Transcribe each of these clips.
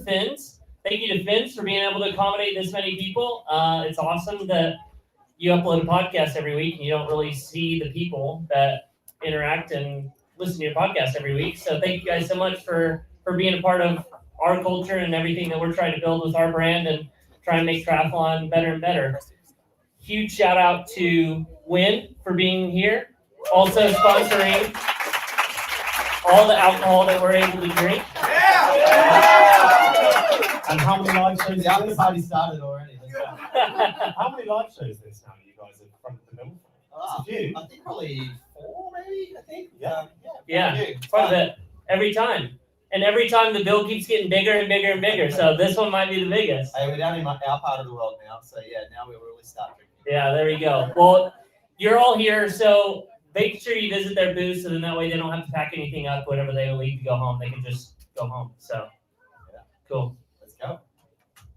Fins. Thank you to Fins for being able to accommodate this many people. It's awesome that you upload a podcast every week and you don't really see the people that interact and listen to your podcast every week. So thank you guys so much for being a part of our culture and everything that we're trying to build with our brand and try and make triathlon better and better. Huge shout out to Wyn for being here, also sponsoring all the alcohol that we're able to drink. And how many live shows? The after party started already. How many live shows this now you guys have fronted the bill for? A few. I think probably 4, maybe. I think. Yeah, quite a bit every time. And every time the bill keeps getting bigger and bigger and bigger. So this one might be the biggest. Hey, we're down in our part of the world now. So yeah, now we'll really start drinking. Yeah, there you go. Well, you're all here, so make sure you visit their booth, so then that way they don't have to pack anything up whenever they leave to go home. They can just go home. So, cool. Let's go.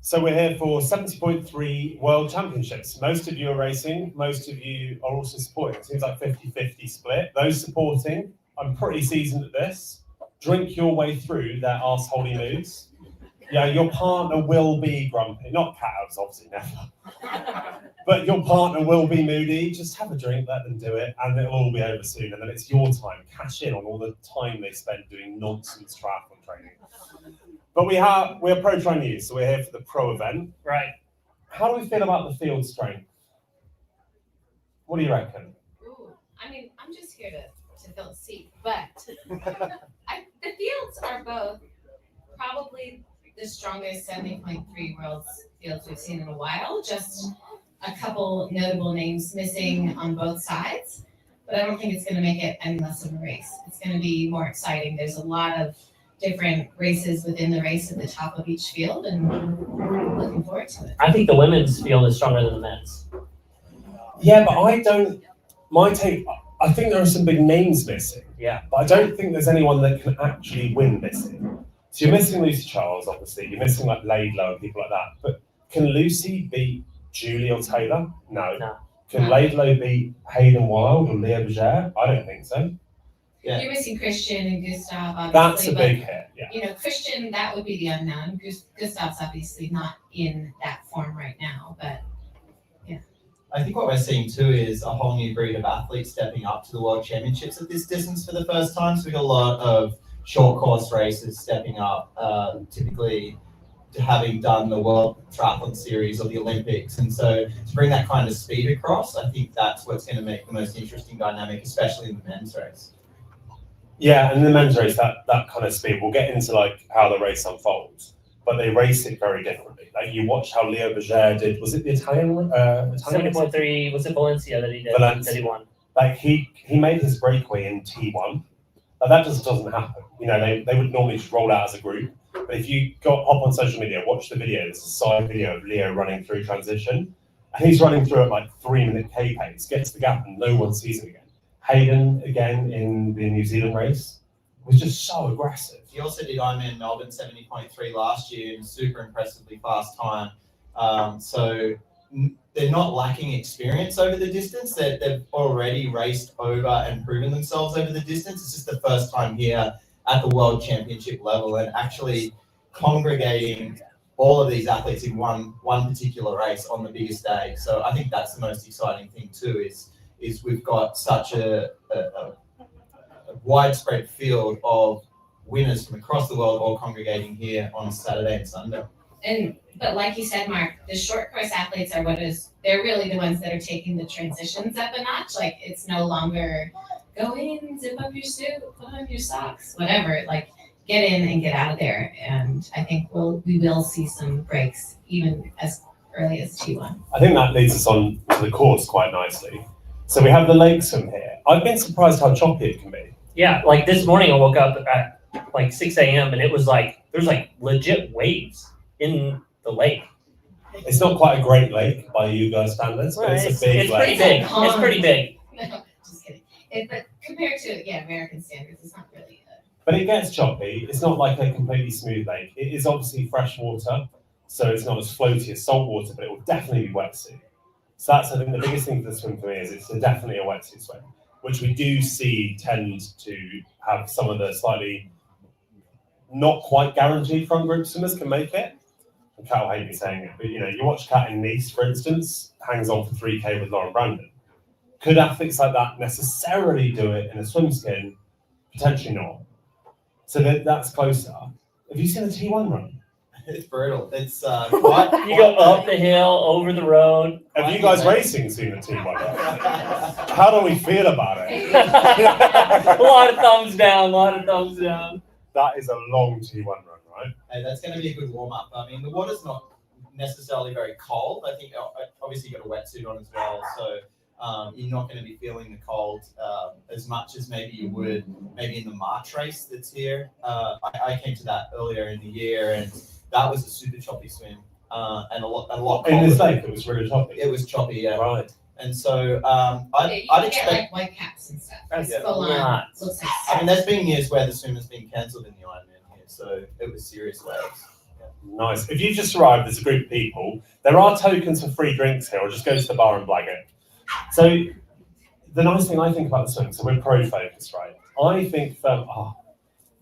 So we're here for 70.3 World Championships. Most of you are racing. Most of you are also supporting. It seems like 50-50 split. Those supporting, I'm pretty seasoned at this. Drink your way through their arse-holy moods. Yeah, your partner will be grumpy. Not cows, obviously, never. But your partner will be moody. Just have a drink, let them do it, and it'll all be over soon. And then it's your time. Cash in on all the time they spend doing nonsense triathlon training. But we're Pro Tri News, so we're here for the pro event. Right. How do we feel about the field strength? What do you reckon? Ooh, I mean, I'm just here to fill a seat, but the fields are both probably the strongest 70.3 world fields we've seen in a while. Just a couple notable names missing on both sides, but I don't think it's going to make it any less of a race. It's going to be more exciting. There's a lot of different races within the race at the top of each field, and I'm looking forward to it. I think the women's field is stronger than the men's. Yeah, but I think there are some big names missing. Yeah. But I don't think there's anyone that can actually win missing. So you're missing Lucy Charles, obviously. You're missing like Laidlaw and people like that. But can Lucy beat Julie or Taylor? No. Can Laidlaw beat Hayden Wilde or Leo Berger? I don't think so. Yeah. You're missing Christian and Gustav, obviously. That's a big hit, yeah. You know, Christian, that would be the unknown. Gustav's obviously not in that form right now, but yeah. I think what we're seeing too is a whole new breed of athletes stepping up to the World Championships at this distance for the first time. So we've got a lot of short course races stepping up, typically having done the World Triathlon Series or the Olympics. And so to bring that kind of speed across, I think that's what's going to make the most interesting dynamic, especially in the men's race. Yeah, and in the men's race, that kind of speed, we'll get into like how the race unfolds, but they race it very differently. Like you watch how Leo Berger did, was it the Italian? 70.3, was it Valencia that he did? That he won. Like he made his breakaway in T1. That just doesn't happen. You know, they would normally just roll out as a group. But if you hop on social media, watch the video, there's a side video of Leo running through transition. And he's running through at like 3-minute K pace, gets the gap and no one sees him again. Hayden, again, in the New Zealand race, was just so aggressive. He also did Ironman Melbourne 70.3 last year in super impressively fast time. So they're not lacking experience over the distance. They've already raced over and proven themselves over the distance. It's just the first time here at the World Championship level and actually congregating all of these athletes in one particular race on the biggest day. So I think that's the most exciting thing too, is we've got such a widespread field of winners from across the world all congregating here on Saturday and Sunday. But like you said, Mark, the short course athletes are they're really the ones that are taking the transitions up a notch. Like it's no longer go in, zip up your suit, put on your socks, whatever. Like get in and get out of there. And I think we will see some breaks even as early as T1. I think that leads us on to the course quite nicely. So we have the lakes from here. I've been surprised how choppy it can be. Yeah, like this morning I woke up at like 6 a.m. and it was like, there's like legit waves in the lake. It's not quite a great lake by you guys standards, but it's a big lake. Pretty big. It's pretty big. No, just kidding. But compared to American standards, it's not really. But it gets choppy. It's not like a completely smooth lake. It is obviously fresh water, so it's not as floaty as salt water, but it will definitely be wetsuit. So that's, I think, the biggest thing for the swim for me is it's definitely a wetsuit swim, which we do see tend to have some of the slightly not quite guaranteed front group swimmers can make it. And Kat will hate me saying it, but you watch Kat in Nice, for instance, hangs on for 3K with Lauren Brandon. Could athletes like that necessarily do it in a swim skin? Potentially not. So that's closer. Have you seen the T1 run? It's brutal. It's quite. You go up the hill, over the road. Have you guys racing seen the T1 run? How do we feel about it? A lot of thumbs down, a lot of thumbs down. That is a long T1 run, right? Hey, that's going to be a good warm up. I mean, the water's not necessarily very cold. I think obviously you got a wetsuit on as well, so you're not going to be feeling the cold as much as maybe you would maybe in the March race that's here. I came to that earlier in the year, and that was a super choppy swim and a lot In colder. this lake, it was really choppy. It was choppy, yeah. Right. And so You I'd can expect. get like white caps and stuff. It's Yeah. full on. Nuts. Looks like I mean, there's been years where the swim has been cancelled in the Ironman here, so it was serious waves. Nice. If you've just arrived as a group of people, there are tokens for free drinks here, or just go to the bar and blag it. So the nice thing I think about the swim, so we're pro focused, right? I think that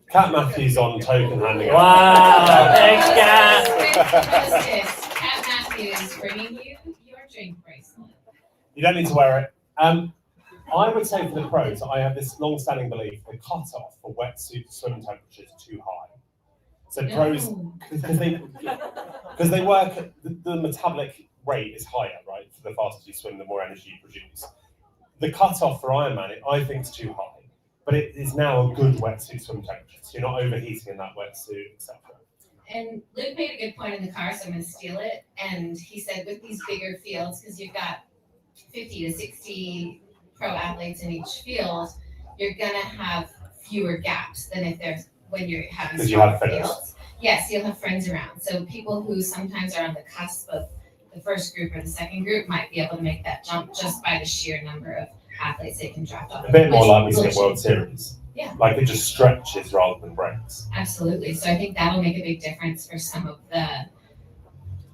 Kat Matthews on token handing out. Wow, thanks, Kat. Kat Matthews bringing you your drink bracelet. You don't need to wear it. I would say for the pros, I have this long-standing belief the cutoff for wetsuit swim temperature is too high. So pros, No. because they work, the metabolic rate is higher, right? For the faster you swim, the more energy you produce. The cutoff for Ironman, I think, is too high, but it is now a good wetsuit swim temperature. So you're not overheating in that wetsuit, etc. And Luke made a good point in the car, so I'm going to steal it. And he said with these bigger fields, because you've got 50 to 60 pro athletes in each field, you're going to have fewer gaps than if there's when you're having Because you have smaller friends. fields. Yes, you'll have friends around. So people who sometimes are on the cusp of the first group or the second group might be able to make that jump just by the sheer number of athletes they can draft off. A bit more which like we see will at World Series. Yeah. Like it just stretches rather than breaks. Absolutely. So I think that'll make a big difference for some of the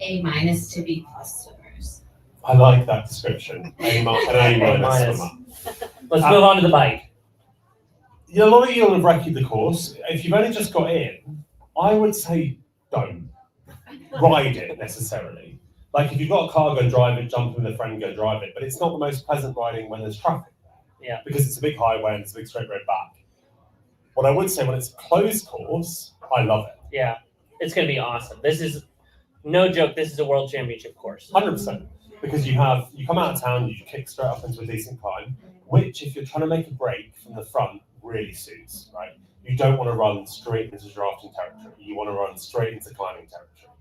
A- to B+ swimmers. I like that description. A minus A-minus. swimmer. Let's move on to the bike. A lot of you will have wrecked the course. If you've only just got in, I would say don't ride it necessarily. Like if you've got a car, go drive it, jump in with a friend, go drive it. But it's not the most pleasant riding when there's traffic there. Yeah. Because it's a big highway and it's a big straight road back. What I would say when it's a closed course, I love it. Yeah, it's going to be awesome. This is, no joke, this is a world championship course. 100%. Because you come out of town, you kick straight up into a decent climb, which if you're trying to make a break from the front, really suits, right? You don't want to run straight into drafting territory. You want to run straight into climbing territory.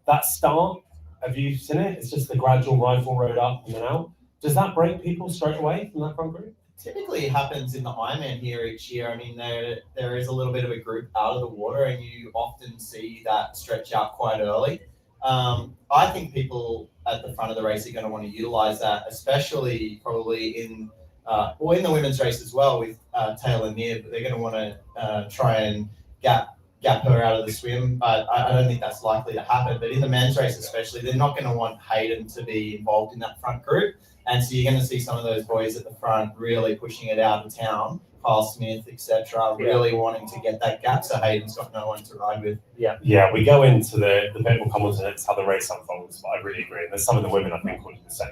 That start, have you seen it? It's just the gradual rifle road up and then out. Does that break people straight away from that front group? Typically it happens in the Ironman here each year. I mean, there is a little bit of a group out of the water, and you often see that stretch out quite early. I think people at the front of the race are going to want to utilize that, especially probably in the women's race as well with Taylor Neer, but they're going to want to try and gap her out of the swim. But I don't think that's likely to happen. But in the men's race especially, they're not going to want Hayden to be involved in that front group. And so you're going to see some of those boys at the front really pushing it out of town, Kyle Smith, etc., really wanting to get that gap so Hayden's got no one to ride with. Yeah, we go into the bit we'll come on to next, how the race unfolds, but I really agree. And there's some of the women I think will do the same.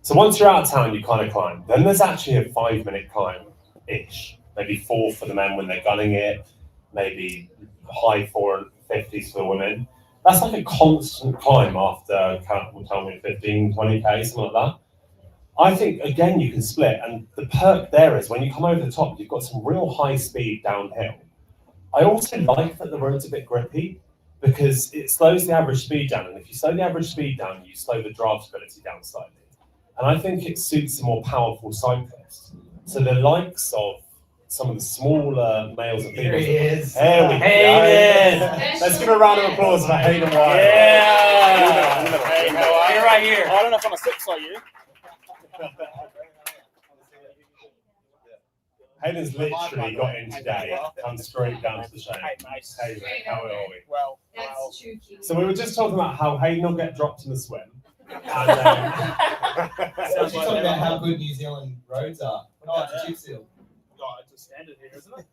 So once you're out of town, you kind of climb. Then there's actually a 5-minute climb-ish, maybe 4 for the men when they're gunning it, maybe high 450s for the women. That's like a constant climb after, we'll tell me, 15, 20K, something like that. I think, again, you can split. And the perk there is when you come over the top, you've got some real high speed downhill. I also like that the road's a bit grippy because it slows the average speed down. And if you slow the average speed down, you slow the draftability down slightly. And I think it suits a more powerful cyclist. So the likes of some of the smaller males and Here females. he is. There we go. Hayden. Let's give a round of applause for Hayden Wilde. Yeah. You're right here. I don't know if I'm a 6 like you. Hayden's literally got in today, come straight down to the show. Hey, nice. Hey, mate, how are we? Well, That's true. Keith. So we were just talking about how Hayden will get dropped in the swim. And, So she's talking about how good New Zealand roads are. What about the chip seal? God, it's a standard here, isn't it?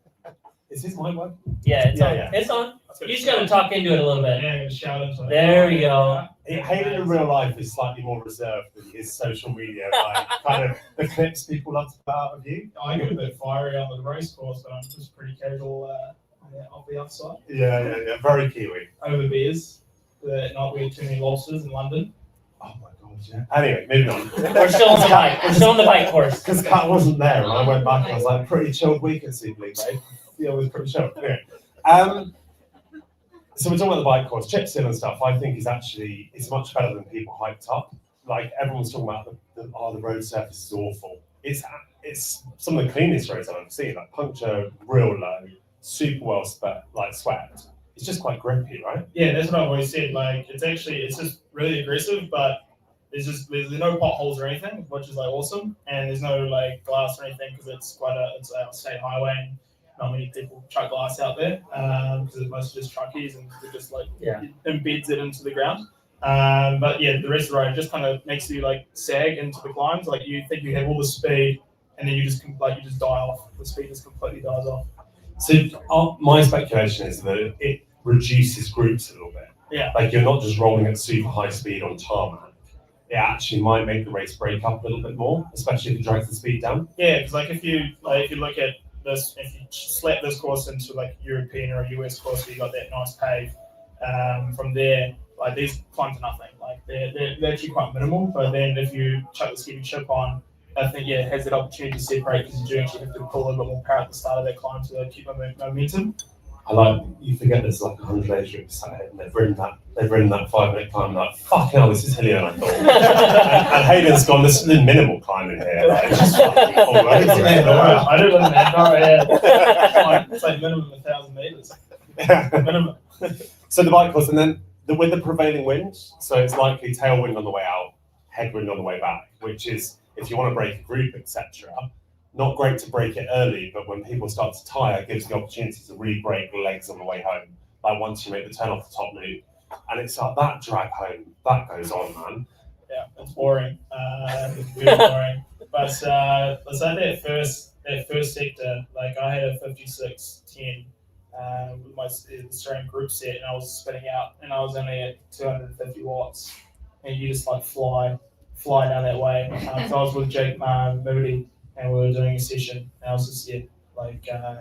Is his mic working? Yeah, it's Yeah, on. yeah. It's on. That's good. You just gotta talk into it a little bit. Yeah, I'm gonna shout into it. There we go. Hayden in real life is slightly more reserved than his social media, like kind of the clips people love to put out of you. I get a bit fiery on the race course, but I'm just pretty casual off the outside. Yeah. Very Kiwi. Over beers, not we had too many lobsters in London. Oh my god, yeah. Anyway, moving on. We're still on the bike. We're still on the bike course. Because Kat wasn't there, and I went back and I was like, pretty chilled week at Super League, mate. Yeah, it was pretty chilled. Anyway, so we're talking about the bike course, chip seal and stuff. I think it's much better than people hyped up. Like everyone's talking about the road surface is awful. It's some of the cleanest roads I've ever seen. Like puncture real low, super well swept. It's just quite grippy, right? Yeah, that's what I've always said. Like it's just really aggressive, but there's no potholes or anything, which is like awesome, and there's no like glass or anything because it's a state highway and not many people chuck glass out there because it's mostly just truckies and it just like embeds it into the ground. But yeah, the rest of the road just kind of makes you like sag into the climbs. Like you think you have all the speed, and then you just die off. The speed just completely dies off. So my speculation is that it reduces groups a little bit. Yeah. Like you're not just rolling at super high speed on tarmac. It actually might make the race break up a little bit more, especially if it drags the speed down. Yeah, because like if you look at this, if you slap this course into like European or a US course, where you got that nice pave, from there, like these climbs are nothing. Like they're actually quite minimal. But then if you chuck the ski chip on, I think it has that opportunity to separate because you do actually have to pull a little bit more power at the start of that climb to keep momentum. You forget there's like 100 age groups sat here and they've ridden that 5-minute climb and like, fucking hell, this is hillier than I thought. and Hayden's gone, this is a minimal climb in here. Like, it's just fucking all over it. I do live in Andorra, yeah. It's like minimum 1,000 meters. Minimum. So the bike course, and then with the prevailing wind, so it's likely tailwind on the way out, headwind on the way back, which is, if you want to break a group, etc., not great to break it early, but when people start to tire, it gives the opportunity to re-break legs on the way home. Like once you make the turn off the top loop, and it's like that drag home, that goes on, man. Yeah, it's boring. It's really boring. But let's say that first sector, like I had a 56-10 with my Australian group set, and I was spinning out, and I was only at 250 watts, and you just like fly down that way. So I was with Jake Moody, and we were doing a session, and I was just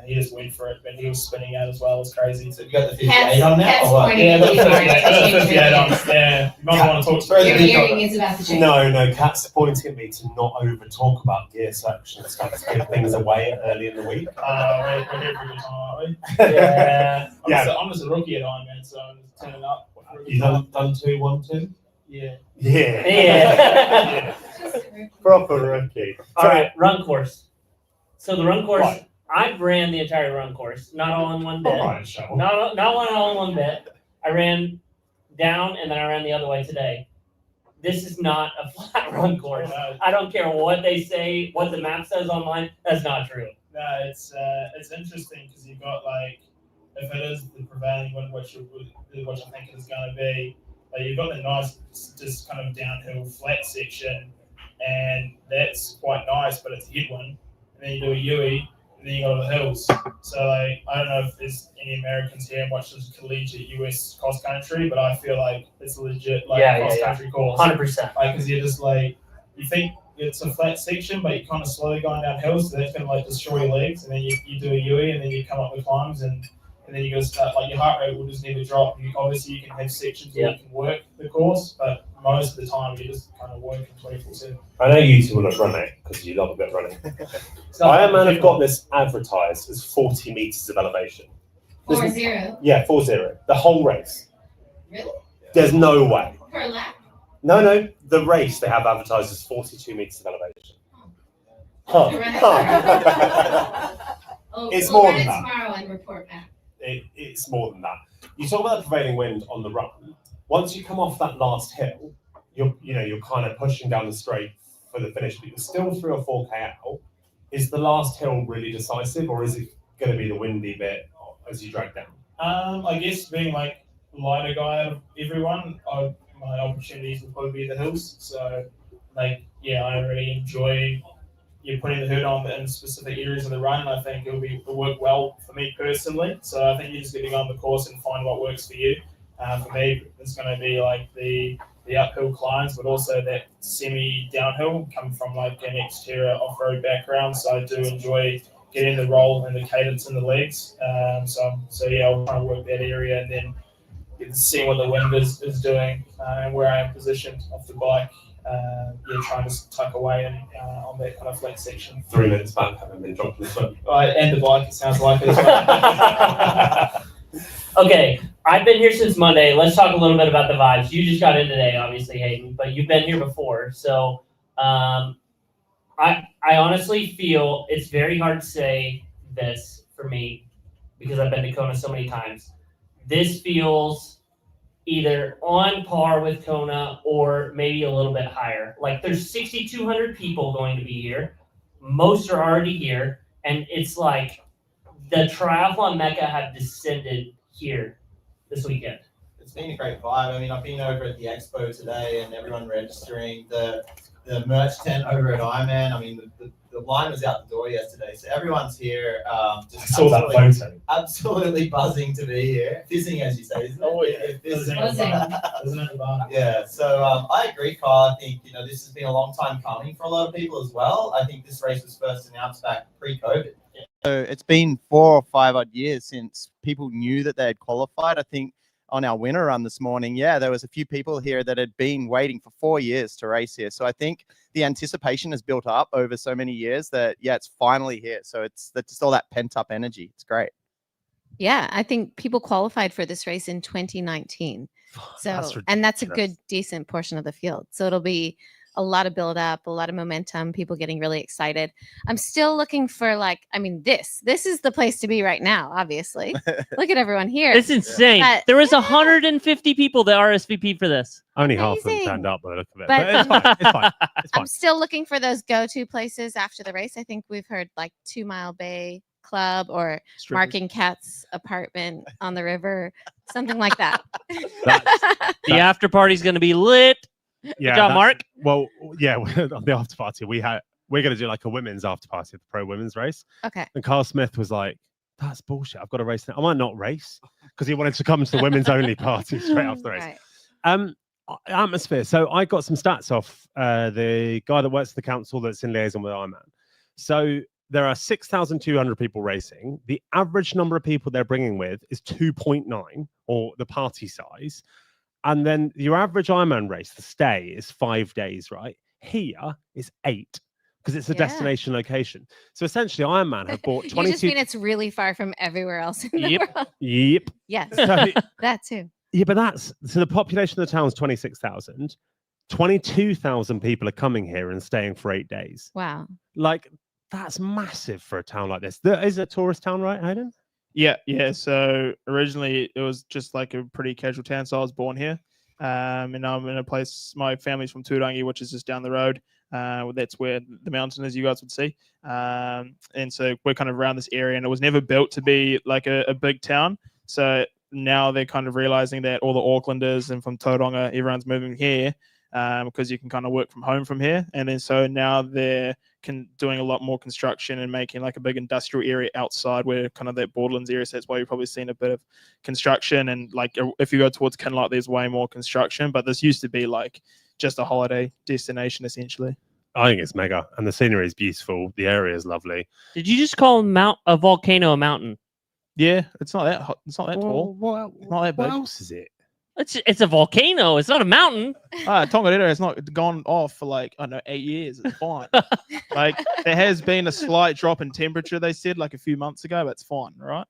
he just went for it, but he was spinning out as well. It was crazy. So you got the 58 on now, or what? Yeah, the 58 on. Yeah, you might want to talk to Your hearing is about to change. No, Kat's pointing at me to not over talk about gear sections, to give things away early in the week. We're here for a good time, aren't we? Yeah. I'm just a rookie at Ironman, so I'm just turning up. You done 2, 1, 2? Yeah. Yeah. Proper rookie. All right, run course. So the run course, Right. I've ran the entire run course, not all in one bit. All right, Shovel. Not all in one bit. I ran down and then I ran the other way today. This is not a flat run course. I don't care what they say, what the map says online. That's not true. No, it's interesting because you've got like, if it is the prevailing wind, which I think it's going to be, you've got the nice, just kind of downhill flat section, and that's quite nice, but it's a headwind. And then you do a Yui, and then you go to the hills. So like, I don't know if there's any Americans here and watch this collegiate US cross country, but I feel like it's a legit cross country course. 100%. Like, because you're just like, you think it's a flat section, but you're kind of slowly going down hills, so that's going to like destroy your legs. And then you do a Yui, and then you come up the climbs, and then you go start, like your heart rate will just never drop. Obviously, you can have sections where you can work the course, but most of the time you're just kind of working 24/7. I know you two will have run it because you love a bit of running. Ironman have got this advertised as 40 meters of elevation. 4-0. Yeah, 4-0. The whole race. Really? There's no way. Per lap? No. The race they have advertised as 42 meters of elevation. To run it Huh. It's we'll more run than it that. tomorrow and report back. It's more than that. You talk about the prevailing wind on the run. Once you come off that last hill, you're kind of pushing down the straight for the finish, but you're still 3 or 4k out. Is the last hill really decisive, or is it going to be the windy bit as you drag down? I guess being like the lighter guy out of everyone, my opportunities will probably be the hills. So, I really enjoy you're putting the hood on in specific areas of the run. I think it'll work well for me personally. So I think you just get to go on the course and find what works for you. For me, it's going to be like the uphill climbs, but also that semi-downhill, come from like an exterior off-road background. So I do enjoy getting the roll and the cadence in the legs. So yeah, I'll try and work that area and then seeing what the wind is doing and where I am positioned off the bike. Trying to tuck away and on that kind of flat section. 3 minutes back, having been dropped in the foot. And the bike, it sounds like as well. Okay, I've been here since Monday. Let's talk a little bit about the vibes. You just got in today, obviously, Hayden, but you've been here before. So I honestly feel it's very hard to say this for me because I've been to Kona so many times. This feels either on par with Kona or maybe a little bit higher. Like there's 6,200 people going to be here. Most are already here. And it's like the triathlon mecca have descended here this weekend. It's been a great vibe. I mean, I've been over at the expo today and everyone registering. The merch tent over at IRONMAN. I mean, the line was out the door yesterday, so everyone's here. Just I saw that photo. Absolutely buzzing to be here. Fizzing, as you say, isn't it? Oh yeah, Fizzing. Isn't it? Yeah, so I agree, Carl. I think this has been a long time coming for a lot of people as well. I think this race was first announced back pre-COVID. So it's been 4 or 5 odd years since people knew that they had qualified. I think on our winter run this morning, there was a few people here that had been waiting for 4 years to race here. So I think the anticipation has built up over so many years that, it's finally here. So that's just all that pent up energy. It's great. Yeah, I think people qualified for this race in 2019. So, and that's a good, decent portion of the field. So it'll be a lot of build up, a lot of momentum, people getting really excited. I'm still looking for this is the place to be right now, obviously. Look at everyone here. It's insane. But, there was 150 people that RSVP for this. Only half of them Amazing. turned up by the look of it. But- But it's fine. It's fine. It's fine. I'm still looking for those go-to places after the race. I think we've heard like 2 Mile Bay Club or Marking Cat's apartment on the river, something like that. The after party's going to be lit. Good job, Mark. Well, yeah, on the after party, we're going to do like a women's after party at the pro women's race. Okay. And Carl Smith was like, that's bullshit. I've got to race now. I might not race because he wanted to come to the women's only party straight after the race. Right. Atmosphere. So I got some stats off the guy that works at the council that's in liaison with IRONMAN. So there are 6,200 people racing. The average number of people they're bringing with is 2.9, or the party size. And then your average Ironman race, the stay, is 5 days, right? Here is 8 because it's a destination location. So essentially, Ironman have bought 22. You just mean it's really far from everywhere else in the world. Yep. Yes, So, that too. yeah, but so the population of the town is 26,000. 22,000 people are coming here and staying for 8 days. Wow. Like, that's massive for a town like this. There is a tourist town, right, Hayden? Yeah. So originally it was just like a pretty casual town. So I was born here, and I'm in a place. My family's from Turangi, which is just down the road. That's where the mountain is, you guys would see. And so we're kind of around this area, and it was never built to be like a big town. So now they're kind of realizing that all the Aucklanders and from Tauranga, everyone's moving here because you can kind of work from home from here. And then so now they're doing a lot more construction and making like a big industrial area outside where kind of that Borderlands area. So that's why you've probably seen a bit of construction. And like if you go towards Kinloch, there's way more construction. But this used to be like just a holiday destination essentially. I think it's mega, and the scenery is beautiful. The area is lovely. Did you just call a volcano a mountain? Yeah, it's not that hot. It's not that tall. What Not that big. else is it? It's a volcano. It's not a mountain. Tongariro has not gone off for like, I don't know, 8 years. It's fine. Like there has been a slight drop in temperature, they said like a few months ago, but it's fine, right?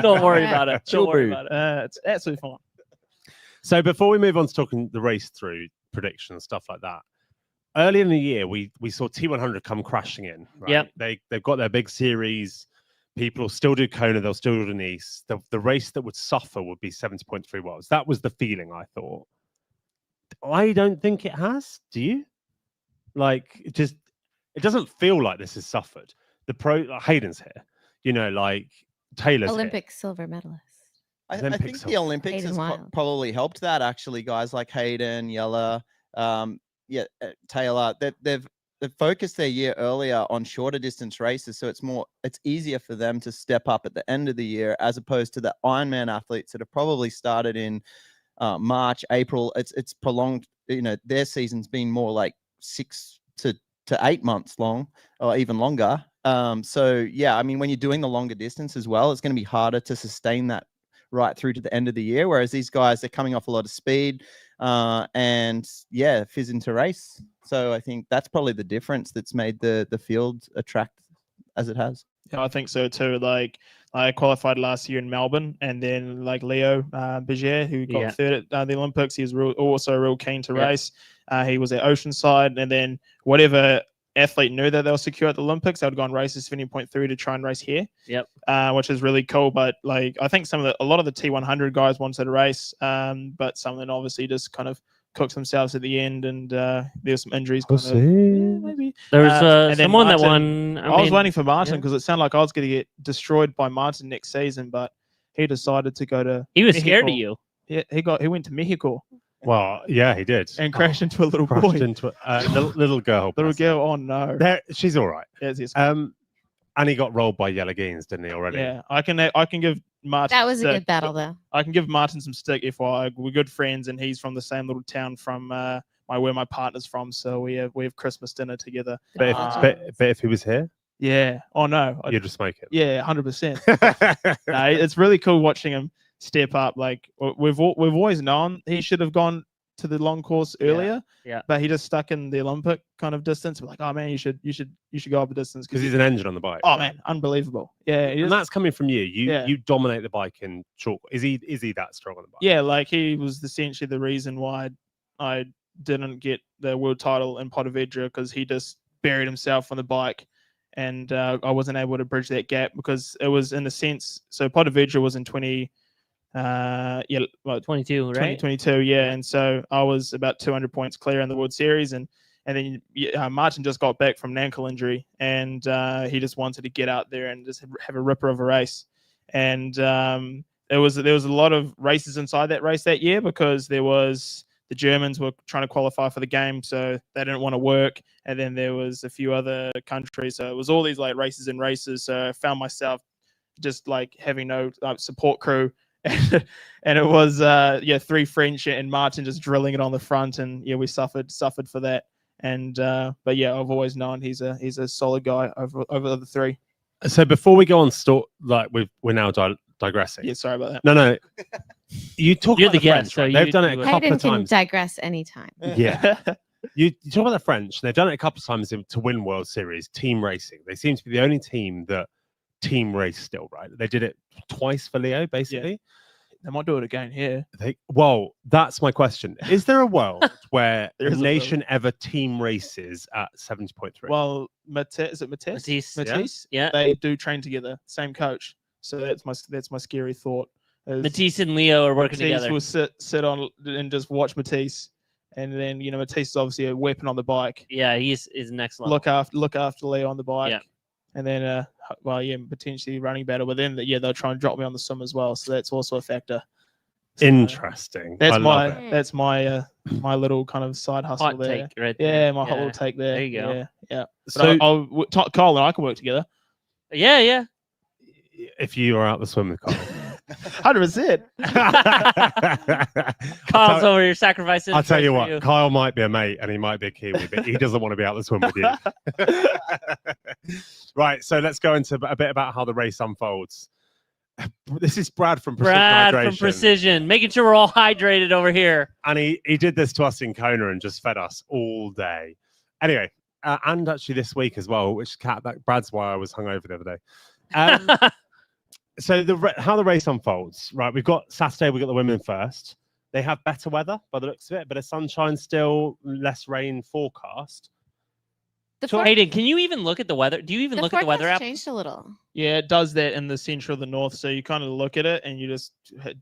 Don't worry about it. Don't worry about it. It's absolutely fine. So before we move on to talking the race through predictions, stuff like that, early in the year, we saw T100 come crashing in. Right? Yep. They've got their big series. People will still do Kona. They'll still do Nice. The race that would suffer would be 70.3 worlds. That was the feeling, I thought. I don't think it has. Do you? Like, it doesn't feel like this has suffered. Hayden's here. You know, like Taylor's Olympic silver medalist. I Olympics think the help. Olympics Hayden has Wilde. probably helped that actually. Guys like Hayden, Yella, Taylor, they've focused their year earlier on shorter distance races, so it's easier for them to step up at the end of the year, as opposed to the Ironman athletes that have probably started in March, April. It's prolonged. Their season's been more like 6 to 8 months long, or even longer. So yeah, I mean, when you're doing the longer distance as well, it's going to be harder to sustain that right through to the end of the year. Whereas these guys, they're coming off a lot of speed, and yeah, fizzing to race. So I think that's probably the difference that's made the field attract as it has. Yeah, I think so too. Like, I qualified last year in Melbourne, and then like Leo Berger, who got third at the Olympics, he was also real keen to race. He was at Oceanside, and then whatever athlete knew that they were secure at the Olympics, they would go and race the 70.3 to try and race here. Which is really cool. But like, I think a lot of the T100 guys wanted to race, but some of them obviously just kind of cooked themselves at the end, and there's some injuries. Maybe there was someone Martin, that won. I was waiting for Martin because it sounded like I was going to get destroyed by Martin next season, but he decided to go to. He was Mexico. scared of you. Yeah, he went to Mexico. Well, yeah, he did, and crashed into a little boy. Into a little girl. Little girl. Oh no. She's all right. Yes. And he got rolled by Yellow-Geens, didn't he already? Yeah, I can give Martin. That was a good battle, though. I can give Martin some stick. FYI, we're good friends, and he's from the same little town from where my partner's from. So we have Christmas dinner together. But if he was here, yeah. Oh no, you'd just make it. Yeah, 100%. No, it's really cool watching him step up. Like we've always known he should have gone to the long course earlier. Yeah. But he just stuck in the Olympic kind of distance. We're like, oh man, you should go up the distance because he's an engine on the bike. Oh man, unbelievable. Yeah. And that's coming from you. You dominate the bike in short. Is he that strong on the bike? Yeah, like he was essentially the reason why I didn't get the world title in Pontevedra, because he just buried himself on the bike, and I wasn't able to bridge that gap because it was in a sense. So Pontevedra was in 22, right? 2022, yeah. And so I was about 200 points clear in the World Series, and then Martin just got back from an ankle injury, and he just wanted to get out there and just have a ripper of a race. And there was a lot of races inside that race that year, because the Germans were trying to qualify for the game, so they didn't want to work. And then there was a few other countries, so it was all these like races and races. So I found myself just like having no support crew. And it was 3 French and Martin just drilling it on the front, and we suffered for that. And but yeah, I've always known he's a solid guy over the 3. So before we go on, we're now digressing. Yeah, sorry about that. No. You talk You're about the French, so right? They've done it a couple of times. Hayden can digress anytime. Yeah. You talk about the French, and they've done it a couple of times to win World Series, team racing. They seem to be the only team that team race still, right? They did it twice for Leo, basically. Yeah. They might do it again here. Well, that's my question. Is there a world where a nation ever team races at 70.3? Well, is it Matisse? Matisse, yeah. They do train together, same coach. So that's my scary thought. Matisse and Leo are working Matisse together. will sit on and just watch Matisse, and then Matisse is obviously a weapon on the bike. Yeah, he's next level. Look after Leo on the bike. Yeah. And then, potentially running battle. But then, they'll try and drop me on the swim as well. So that's also a factor. So interesting. That's my little kind of side hustle hot there. take right there. Yeah, my hot little take there. There you go. Yeah. So Kyle and I can work together. Yeah. If you are out the swim with Kyle. 100%. Kyle's over here sacrificing. I'll tell you what, Kyle might be a mate and he might be a Kiwi, but he doesn't want to be out the swim with you. Right, so let's go into a bit about how the race unfolds. This is Brad from Precision Hydration. Precision, making sure we're all hydrated over here. And he did this to us in Kona and just fed us all day. Anyway, and actually this week as well, Brad's why I was hungover the other day. So how the race unfolds, right? We've got Saturday, we've got the women first. They have better weather by the looks of it, but a sunshine still, less rain forecast. Hayden, can you even look at the weather? Do you even look at the weather app? Changed a little. Yeah, it does that in the center of the north. So you kind of look at it and you just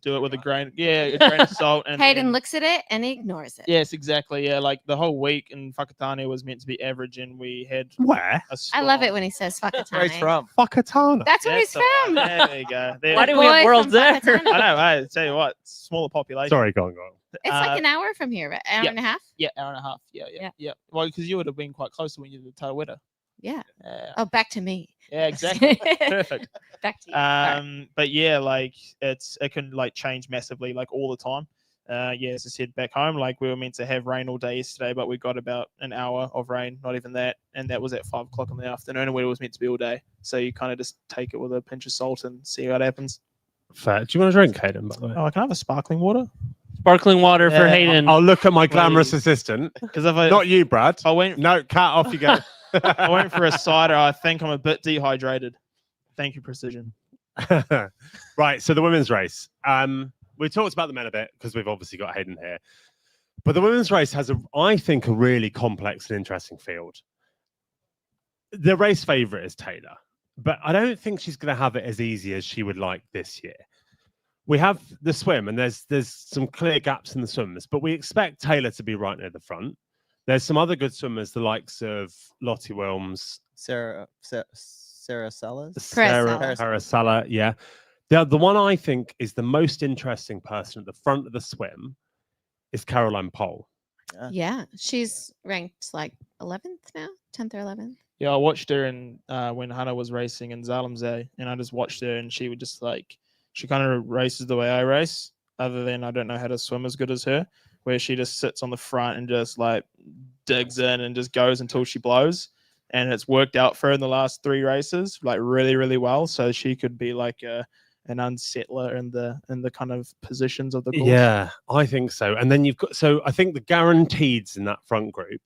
do it with a grain of salt. And Hayden looks at it and he ignores it. Yes, exactly. Yeah, like the whole week in Whakatane was meant to be average, and we had where? I love it when he says Whakatane. Where he's from? Whakatane. That's where he's from. There you go. Why do we have worlds there? I know. I tell you what, smaller population. Sorry, go on. It's like an hour from here, right? Hour yeah. and a half? Yeah, hour and a half. Yeah. Well, because you would have been quite close when you did the Tailwinder. Yeah. Oh, back to me. Yeah, exactly. Perfect. Back to you. But yeah, like it can like change massively, like all the time. Yeah, as I said, back home, like we were meant to have rain all day yesterday, but we got about an hour of rain, not even that, and that was at 5 o'clock in the afternoon, and it was meant to be all day. So you kind of just take it with a pinch of salt and see what happens. Fair. Do you want to drink, Hayden, by the way? Oh, I can have a sparkling water. Sparkling water for Hayden. I'll look at my glamorous assistant. Because if I Not you, Brad. I went No, cat, off you go. I went for a cider. I think I'm a bit dehydrated. Thank you, Precision. Right, so the women's race. We talked about the men a bit because we've obviously got Hayden here. But the women's race has, I think, a really complex and interesting field. The race favourite is Taylor, but I don't think she's going to have it as easy as she would like this year. We have the swim, and there's some clear gaps in the swimmers, but we expect Taylor to be right near the front. There's some other good swimmers, the likes of Lottie Wilms, Sarah Sellers, Parasala, yeah. The one I think is the most interesting person at the front of the swim is Caroline Pohl. Yeah, she's ranked like 11th now, 10th or 11th. Yeah, I watched her in when Hannah was racing in Zalemzee, and I just watched her, and she would just like, she kind of races the way I race, other than I don't know how to swim as good as her, where she just sits on the front and just like digs in and just goes until she blows. And it's worked out for her in the last 3 races, like really, really well. So she could be like an unsettler in the kind of positions of the course. Yeah, I think so. And then you've got, so I think the guaranteeds in that front group,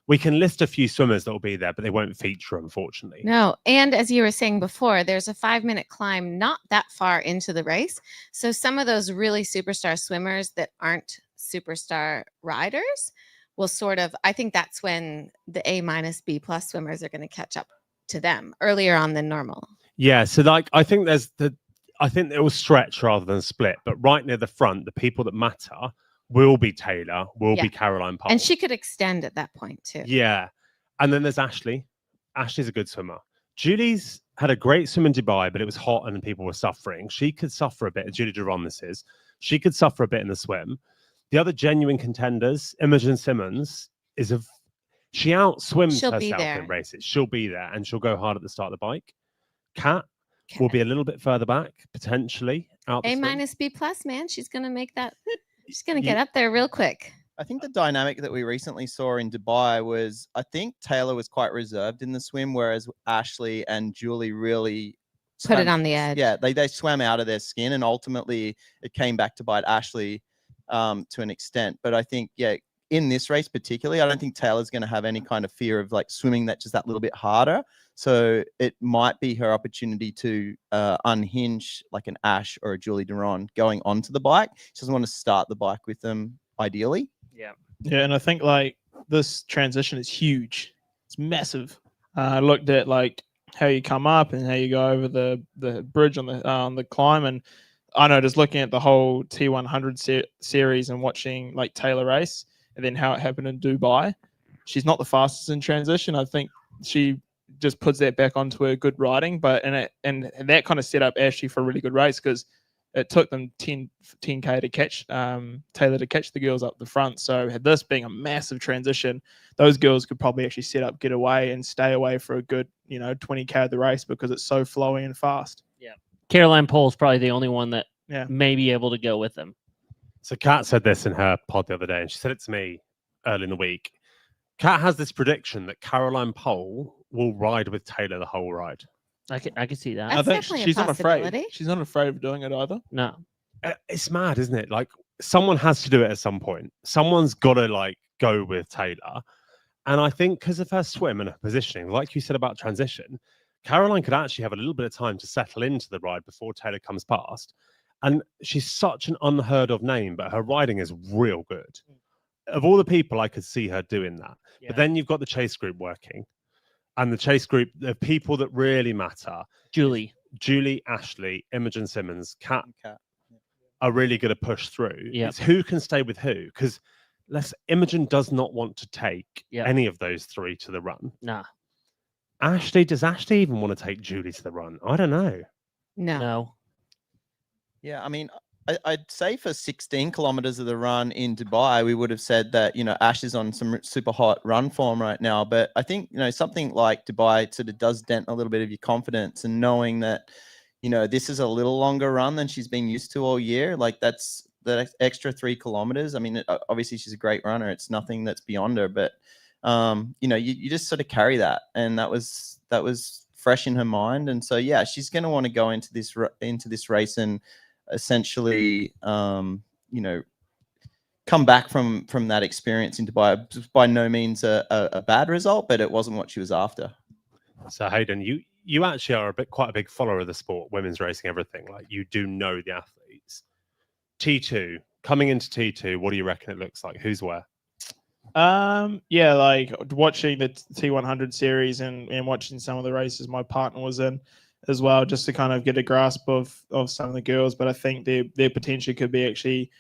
we can list a few swimmers that will be there, but they won't feature, unfortunately. No, and as you were saying before, there's a 5-minute climb not that far into the race. So some of those really superstar swimmers that aren't superstar riders will sort of, I think that's when the A- B+ swimmers are going to catch up to them earlier on than normal. Yeah, so like I think it will stretch rather than split, but right near the front, the people that matter will be Taylor, will be Caroline Pohl. And she could extend at that point too. Yeah. And then there's Ashley. Ashley's a good swimmer. Julie's had a great swim in Dubai, but it was hot and people were suffering. She could suffer a bit. Julie Duron, this is. She could suffer a bit in the swim. The other genuine contenders, Imogen Simmons, she outswims herself in races. She'll be there and she'll go hard at the start of the bike. Kat will be a little bit further back, potentially. A- B+, man. She's going to make that. She's going to get up there real quick. I think the dynamic that we recently saw in Dubai was, I think Taylor was quite reserved in the swim, whereas Ashley and Julie really put it on the edge. Yeah, they swam out of their skin, and ultimately it came back to bite Ashley to an extent. But I think, yeah, in this race particularly, I don't think Taylor's going to have any kind of fear of like swimming that just that little bit harder. So it might be her opportunity to unhinge like an Ash or a Julie Duron going onto the bike. She doesn't want to start the bike with them ideally. Yeah, and I think like this transition is huge. It's massive. I looked at like how you come up and how you go over the bridge on the climb, and I know just looking at the whole T100 series and watching like Taylor race, and then how it happened in Dubai. She's not the fastest in transition. I think she just puts that back onto her good riding, but and that kind of set up Ashley for a really good race because it took them 10K to catch Taylor to catch the girls up the front. So had this being a massive transition, those girls could probably actually set up, get away and stay away for a good, 20K of the race because it's so flowy and fast. Yeah. Caroline Pohl's probably the only one that Yeah. may be able to go with them. So Kat said this in her pod the other day, and she said it to me early in the week. Kat has this prediction that Caroline Pohl will ride with Taylor the whole ride. I can see that. That's I think definitely a she's not afraid. possibility. She's not afraid of doing it either. No. It's mad, isn't it? Like someone has to do it at some point. Someone's got to like go with Taylor. And I think because of her swim and her positioning, like you said about transition, Caroline could actually have a little bit of time to settle into the ride before Taylor comes past. And she's such an unheard of name, but her riding is real good. Of all the people, I could see her doing that. Yeah. But then you've got the chase group working. And the chase group, the people that really matter, Julie, Ashley, Imogen Simmons, Kat are really going to push through. Yep. It's who can stay with who. Because Imogen does not want to take any of those three to the run. Nah. Does Ashley even want to take Julie to the run? I don't know. No. No. Yeah, I mean, I'd say for 16 kilometers of the run in Dubai, we would have said that, Ash is on some super hot run form right now. But I think, something like Dubai sort of does dent a little bit of your confidence, and knowing that, this is a little longer run than she's been used to all year. Like that's the extra 3 kilometers. I mean, obviously she's a great runner. It's nothing that's beyond her, but, you just sort of carry that. And that was fresh in her mind. And so, yeah, she's going to want to go into this race and essentially, come back from that experience in Dubai. By no means a bad result, but it wasn't what she was after. So Hayden, you actually are quite a big follower of the sport, women's racing, everything. Like, you do know the athletes. T2, coming into T2, what do you reckon it looks like? Who's where? Yeah, like watching the T100 series and watching some of the races my partner was in as well, just to kind of get a grasp of some of the girls. But I think their potential could be actually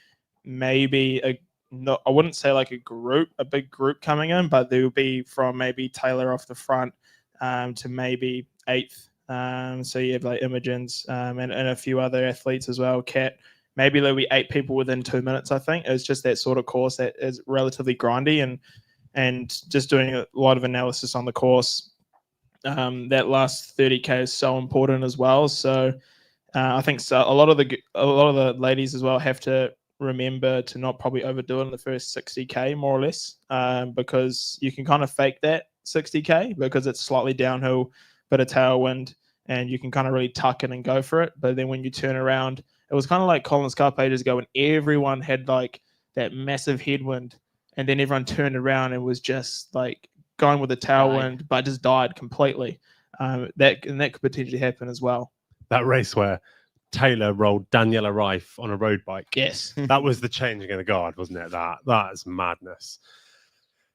maybe I wouldn't say like a big group coming in, but there will be from maybe Taylor off the front to maybe 8th. So you have like Imogen's and a few other athletes as well. Kat, maybe there'll be 8 people within 2 minutes. I think it's just that sort of course that is relatively grindy, and just doing a lot of analysis on the course. That last 30K is so important as well. So I think a lot of the ladies as well have to remember to not probably overdo it in the first 60K, more or less, because you can kind of fake that 60K because it's slightly downhill, bit of tailwind, and you can kind of really tuck in and go for it. But then when you turn around, it was kind of like Collins Cup ages ago when everyone had like that massive headwind, and then everyone turned around and was just like going with the tailwind, but just died completely. That could potentially happen as well. That race where Taylor rolled Daniela Rife on a road bike. Yes. That was the changing of the guard, wasn't it? That is madness.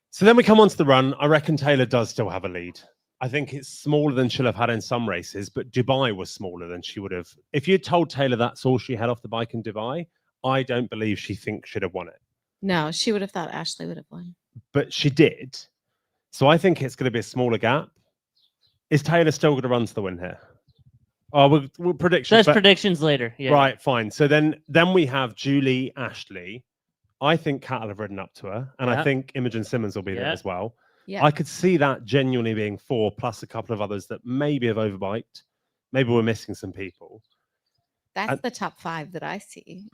So then we come on to the run. I reckon Taylor does still have a lead. I think it's smaller than she'll have had in some races, but Dubai was smaller than she would have. If you told Taylor that's all she had off the bike in Dubai, I don't believe she thinks she'd have won it. No, she would have thought Ashley would have won. But she did. So I think it's going to be a smaller gap. Is Taylor still going to run to the win here? Oh, we'll predictions. That's predictions later. Yeah. Right, fine. So then we have Julie, Ashley. I think Kat will have ridden up to her, and I think Imogen Simmons will be there as well. Yeah. I could see that genuinely being 4 plus a couple of others that maybe have overbiked. Maybe we're missing some people. That's the top 5 that I see.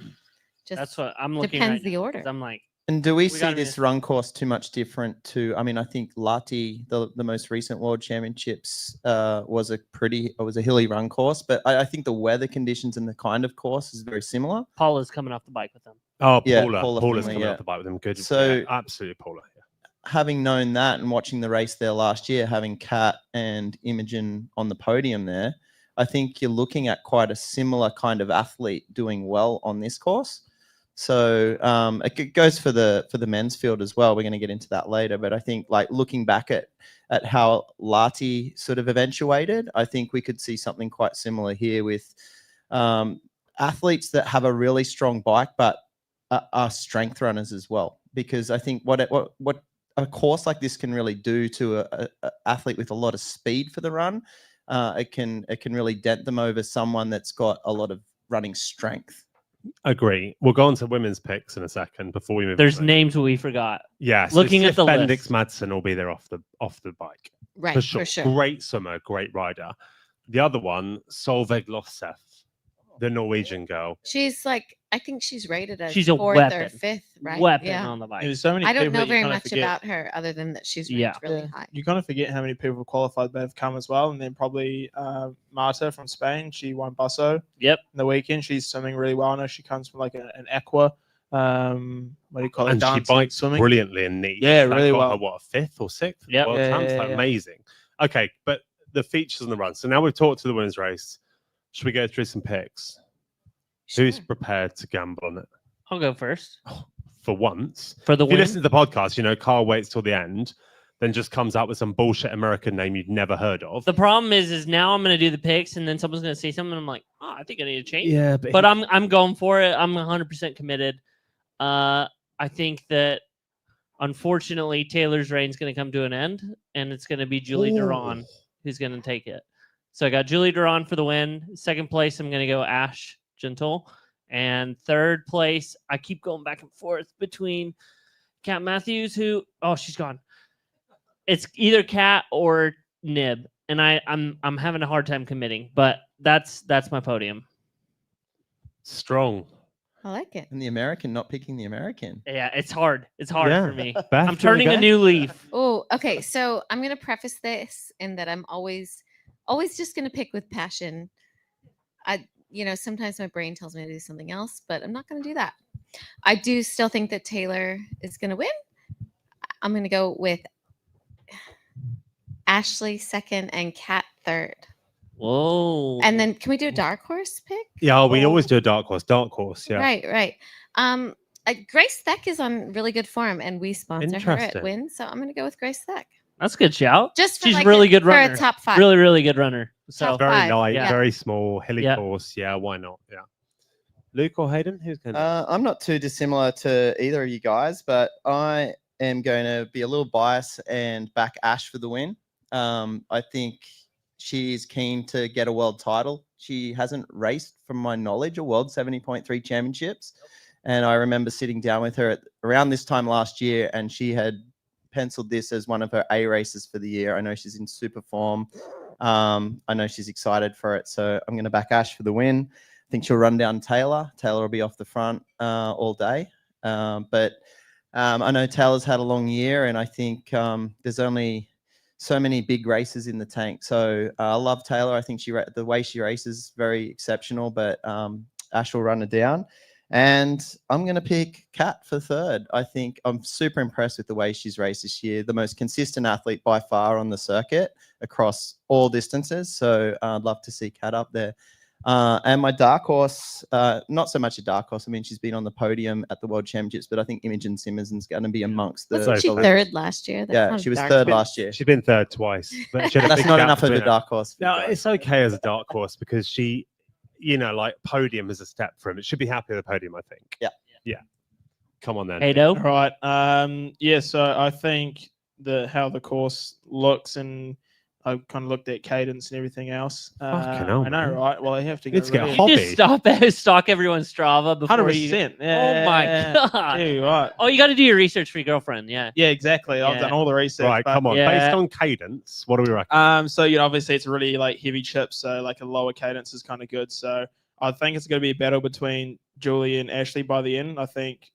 Just that's what I'm looking depends right the now, order. I'm like, And do we see this run course too much different to? I mean, I think Lati, the most recent World Championships, was a hilly run course, but I think the weather conditions and the kind of course is very similar. Paula's coming off the bike with them. Oh, Yeah, Paula's Finley, coming off the bike with them. Good. So yeah, absolutely, Paula. Having known that and watching the race there last year, having Kat and Imogen on the podium there, I think you're looking at quite a similar kind of athlete doing well on this course. So it goes for the men's field as well. We're going to get into that later, but I think like looking back at how Lati sort of eventuated, I think we could see something quite similar here with athletes that have a really strong bike but are strength runners as well. Because I think what a course like this can really do to a athlete with a lot of speed for the run, it can really dent them over someone that's got a lot of running strength. Agree. We'll go on to women's picks in a second before we move. There's names we forgot. Yeah. So Looking at the Bendix list. Madsen will be there off the bike. Right, For sure. for sure. Great swimmer, great rider. The other one, Solveig Lofseth, the Norwegian girl. She's like, I think she's rated as She's a 4th weapon. or 5th, right? Weapon Yeah. on the bike. There's so many I don't people know that you very kinda much forget. about her other than that she's ranked really high. You kind of forget how many people have qualified that have come as well. And then probably Marta from Spain. She won Basso. Yep. In the weekend. She's swimming really well. I know she comes from like an aqua. What do you call it? And she Dancing, bikes swimming. brilliantly in niche. Yeah, That really got well. her, what, a 5th or 6th? Yep. World Yeah, champs? yeah, Like, yeah. amazing. Okay, but the features on the run. So now we've talked to the women's race. Should we go through some picks? Who's prepared to gamble on it? I'll go first. For once. For the if you win? listen to the podcast, you know, Carl waits till the end, then just comes out with some bullshit American name you've never heard of. The problem is now I'm going to do the picks, and then someone's going to say something. And I'm like, oh, I think I need to change. Yeah, but I'm going for it. I'm 100% committed. I think that unfortunately Taylor's reign's going to come to an end, and it's going to be Julie Duran who's going to take it. So I got Julie Duran for the win. Second place, I'm going to go Ash Gentle, And third place, I keep going back and forth between Kat Matthews, she's gone. It's either Kat or Nib, and I'm having a hard time committing, but that's my podium. Strong. I like it. And the American, not picking the American. Yeah, it's hard. It's hard Yeah. for me. Beth, I'm do you wanna turning a go? new leaf. Oh, okay. So I'm gonna preface this in that I'm always just gonna pick with passion. Sometimes my brain tells me to do something else, but I'm not gonna do that. I do still think that Taylor is gonna win. I'm gonna go with Ashley second and Kat third. Whoa. And then can we do a dark horse pick? Yeah, we always do a dark horse. Yeah. Right. Grace Theck is on really good form, and we sponsor her at Interesting. Wyn, so I'm gonna go with Grace Theck. That's a good shout. Just for She's really good for runner. a top 5. Really, really good runner. So Top Very 5, light, yeah. very small, hilly Yeah. course. Yeah, why not? Yeah. Luke or Hayden? Who's going? I'm not too dissimilar to either of you guys, but I am going to be a little biased and back Ash for the win. I think she's keen to get a world title. She hasn't raced, from my knowledge, a world 70.3 championships. And I remember sitting down with her around this time last year, and she had penciled this as one of her A races for the year. I know she's in super form. I know she's excited for it. So I'm going to back Ash for the win. I think she'll run down Taylor. Taylor will be off the front all day. But I know Taylor's had a long year, and I think there's only so many big races in the tank. So I love Taylor. I think the way she races is very exceptional, but Ash will run her down. And I'm going to pick Kat for third. I think I'm super impressed with the way she's raced this year. The most consistent athlete by far on the circuit across all distances. So I'd love to see Kat up there. And my dark horse, not so much a dark horse. I mean, she's been on the podium at the World Championships, but I think Imogen Simmonson's going to be amongst the. Wasn't she solid- third last year? That's Yeah, not she was dark third horse. last year. She's been third twice. But she had a That's big not gap enough of a between her. dark horse. No, it's okay as a dark horse because she, like podium is a step for him. It should be happy with the podium, I think. Yeah. Come on then. Haydo. Right. Yeah. So I think how the course looks, and I kind of looked at cadence and everything else. Fucking hell, I know, man. right? Well, I have to go. Let's get a really- hot- You just stalk everyone's Strava before 100%. you. Oh my god. Yeah, right. Oh, you got to do your research for your girlfriend. Yeah. Yeah, exactly. I've Yeah. done all the research. Right, but- come on. Yeah. Based on cadence, what do we reckon? So obviously it's a really heavy chip, so like a lower cadence is kind of good. So I think it's going to be a battle between Julie and Ashley by the end. I think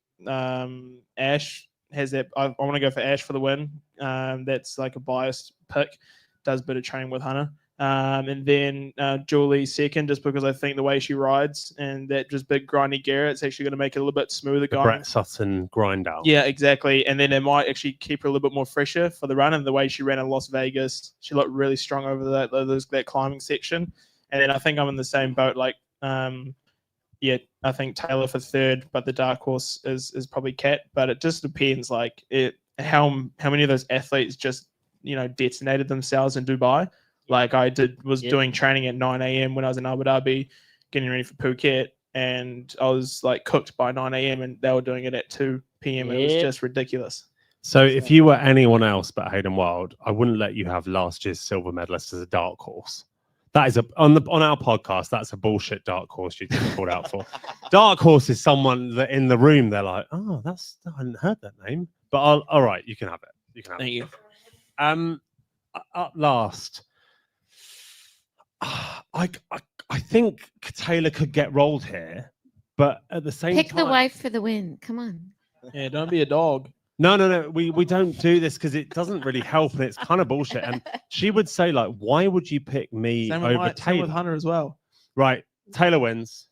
Ash has that. I want to go for Ash for the win. That's like a biased pick. Does a bit of training with Hannah. And then Julie second, just because I think the way she rides and that just big grindy gear, it's actually going to make it a little bit smoother The going. Brett Sutton grind out. Yeah, exactly. And then it might actually keep her a little bit more fresher for the run. And the way she ran in Las Vegas, she looked really strong over that climbing section. And then I think I'm in the same boat. I think Taylor for third, but the dark horse is probably Kat. But it just depends, how many of those athletes just detonated themselves in Dubai. Like I was doing training at 9 a.m. when I was in Abu Dhabi, getting ready for Phuket, and I was cooked by 9 a.m. and they were doing it at 2 p.m. It was just ridiculous. So if you were anyone else but Hayden Wilde, I wouldn't let you have last year's silver medalist as a dark horse. That is on our podcast. That's a bullshit dark horse you get called out for. Dark horse is someone that in the room they're like, oh, I hadn't heard that name. But all right, you can have it. You can have Thank it. you. At last, I think Taylor could get rolled here, but at the same Pick time, the wife for the win. Come on. Yeah, don't be a dog. No. We don't do this because it doesn't really help and it's kind of bullshit. And she would say, why would you pick me Same over with Taylor? Hunter as well. Right, Taylor wins,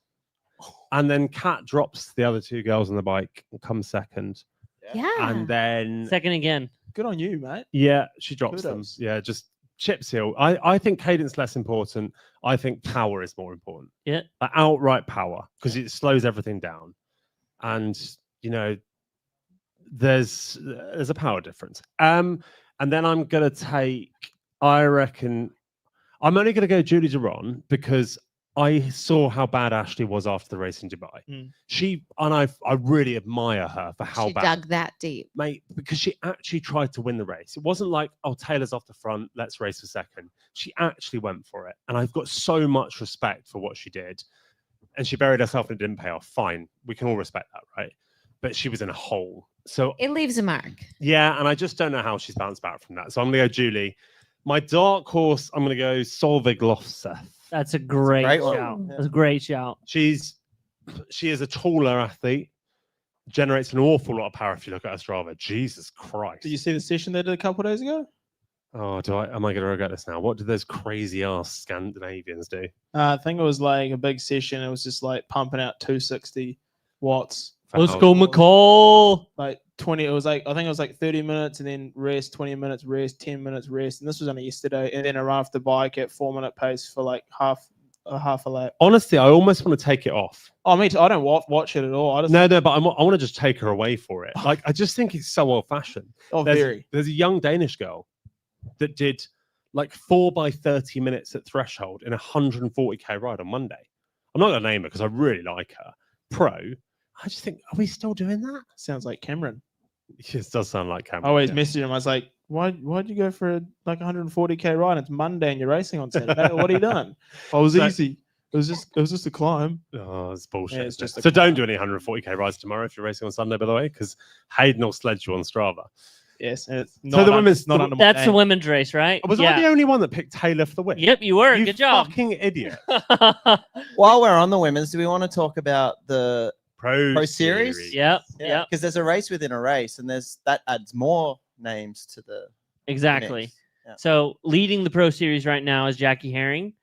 and then Kat drops the other two girls on the bike and comes second, Yeah. and then Second again. Good on you, mate. she drops Kudos. them. Yeah, just chips heel. I think cadence less important. I think power is more important. Yeah. Outright power, because it slows everything down, and there's a power difference. And then I'm gonna take. I reckon I'm only gonna go Julie Duron because I saw how bad Ashley was after the race in Dubai. I really admire her for how She bad. dug that deep. Mate, because she actually tried to win the race. It wasn't like, oh, Taylor's off the front, let's race for second. She actually went for it. And I've got so much respect for what she did. and she buried herself and it didn't pay off. Fine, we can all respect that, right? But she was in a hole. So It leaves a mark. yeah, and I just don't know how she's bounced back from that. So I'm gonna go Julie. My dark horse, I'm gonna go Solveig Lofseth. That's a great, great one. shout. Yeah. That's a great shout. She is a taller athlete, generates an awful lot of power if you look at her Strava. Jesus Christ. Did you see the session they did a couple of days ago? Oh, am I gonna regret this now? What did those crazy ass Scandinavians do? I think it was like a big session. It was just like pumping out 260 watts. Let's How- go, McCall. Like 20, it was like, I think it was like 30 minutes and then rest, 20 minutes rest, 10 minutes rest. And this was only yesterday. And then I ran off the bike at 4-minute pace for like half a lap. Honestly, I almost want to take it off. Oh, me too. I don't watch it at all. I just, No, but I want to just take her away for it. Like, I just think it's so old fashioned. oh, There's, very. there's a young Danish girl that did like 4 by 30 minutes at threshold in a 140k ride on Monday. I'm not going to name her because I really like her. Pro. I just think, are we still doing that? Sounds like Cameron. It does sound like Cameron. I always yeah. messaged him. I was like, why'd you go for like 140k ride? It's Monday and you're racing on Saturday. What are you doing? Oh, it was So- easy. It was just a climb. Oh, it's bullshit. Yeah, it's isn't it? just a so don't climb. do any 140k rides tomorrow if you're racing on Sunday, by the way, because Hayden will sledge you on Strava. Yes, and it's So not the un- women's- not the- under my That's the name. women's race, right? Was I the only one that picked Taylor for the win? Yep, you were. You Good job. fucking idiot. While we're on the women's, do we want to talk about the Pro Series? Yep. yeah, Yep. because there's a race within a race, and that adds more names to the Exactly. mix. Yeah. So leading the Pro Series right now is Jackie Herring,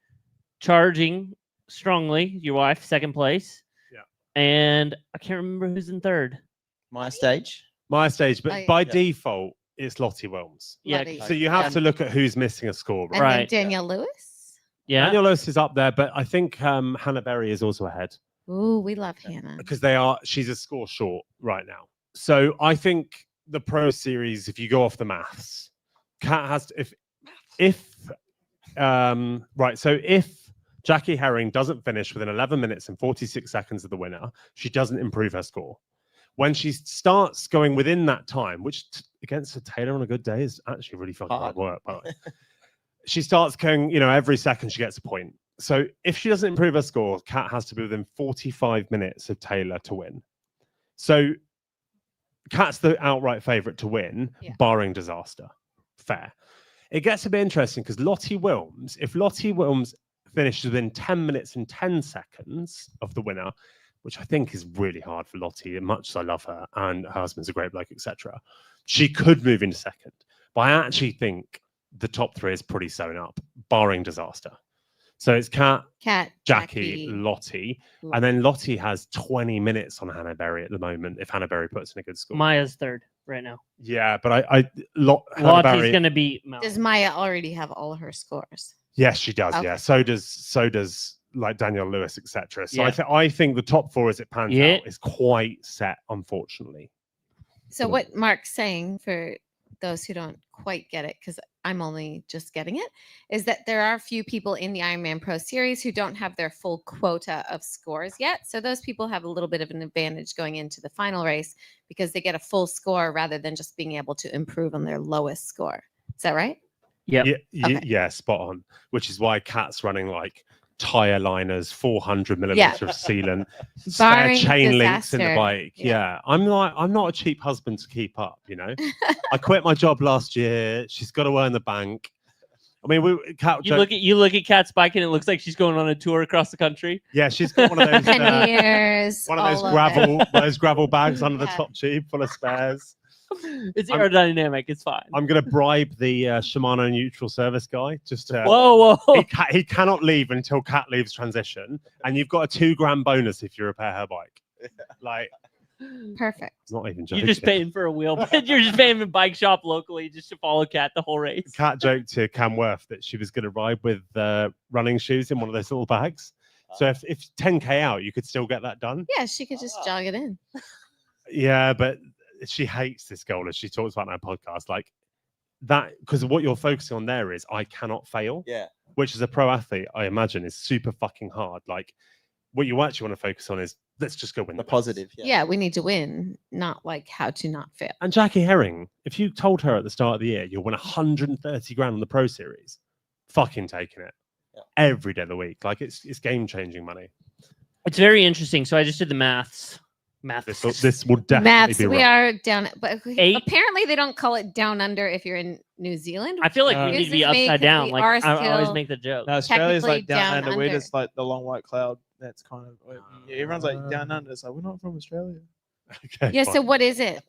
charging strongly. Your wife, second place. Yeah. And I can't remember who's in third. My stage. My stage, but Oh, yeah. by Yeah. default, it's Lottie Wilms. Yeah. Lottie. So you have to look at who's missing a score. And Right? Right. then Danielle Lewis. Yeah. Daniel Lewis is up there, but I think Hannah Berry is also ahead Ooh, we love Hannah. because she's a score short right now. So I think the Pro Series, if you go off the maths, Kat has to, if Jackie Herring doesn't finish within 11 minutes and 46 seconds of the winner, she doesn't improve her score. When she starts going within that time, which against a Taylor on a good day is actually really fucking hard work, by the way. She starts going, every second she gets a point. So if she doesn't improve her score, Kat has to be within 45 minutes of Taylor to win. So Kat's the outright favourite to win, Yeah. barring disaster. Fair. It gets a bit interesting because if Lottie Wilms finishes within 10 minutes and 10 seconds of the winner, which I think is really hard for Lottie, much as I love her and her husband's a great bloke, etc., she could move into second. But I actually think the top three is pretty sewn up, barring disaster. So it's Kat, Jackie, Lottie, and then Lottie has 20 minutes on Hannah Berry at the moment if Hannah Berry puts in a good score. Maya's third right now. Yeah, but Hannah Lottie's Berry, going to beat Mel. Does Maya already have all her scores? yes, she does. Okay. Yeah, so does like Danielle Lewis, etc. So Yeah. I think the top four as it pans Yeah. out is quite set, unfortunately. So what Mark's saying, for those who don't quite get it, because I'm only just getting it, is that there are a few people in the Ironman Pro Series who don't have their full quota of scores yet. So those people have a little bit of an advantage going into the final race because they get a full score rather than just being able to improve on their lowest score. Is that right? Yep. Okay. Yeah, spot on. Which is why Kat's running like tire liners, 400 milliliter of sealant, spare Barring chain links in the disaster. bike. Yeah. Yeah, I'm not a cheap husband to keep up. I quit my job last year. She's got to earn the bank. I mean, Kat. You look at Kat's bike and it looks like she's going on a tour across the country. Yeah, she's got one of those. Panniers, One of those all it. gravel bags under the Yeah. top tube full of spares. It's I'm- aerodynamic. It's fine. I'm going to bribe the Shimano neutral service guy just to. Whoa. He cannot leave until Kat leaves transition, and you've got a $2,000 bonus if you repair her bike. Like, Perfect. not even joking. You're just paying for a wheel. You're just paying for a bike shop locally just to follow Kat the whole race. Kat joked to Cam Worth that she was going to ride with running shoes in one of those little bags. So if 10k out, you could still get that done. Yeah, she could just jog it in. Yeah, but she hates this goal, as she talks about in her podcast. Like that, because what you're focusing on there is I cannot fail. Yeah. Which as a pro athlete, I imagine is super fucking hard. Like what you actually want to focus on is let's just go win The the positive. Yeah, we need to win, not like how to not fail. And Jackie Herring, if you told her at the start of the year you'll win 130 grand on the Pro Series, fucking taking it every day of the week. Like it's game changing money. It's very interesting. So I just did the maths. This will definitely Maths, be we wrong. are down, but 8. apparently they don't call it down under if you're in New Zealand. I feel like No. we need to be This is me upside 'cause down. we Like are I always still- make the joke. No, Australia's like Technically down down under. We're under. just like the long white cloud. That's kind of everyone's like down under. It's like we're not from Australia. Okay, Yeah, fine. so what is it?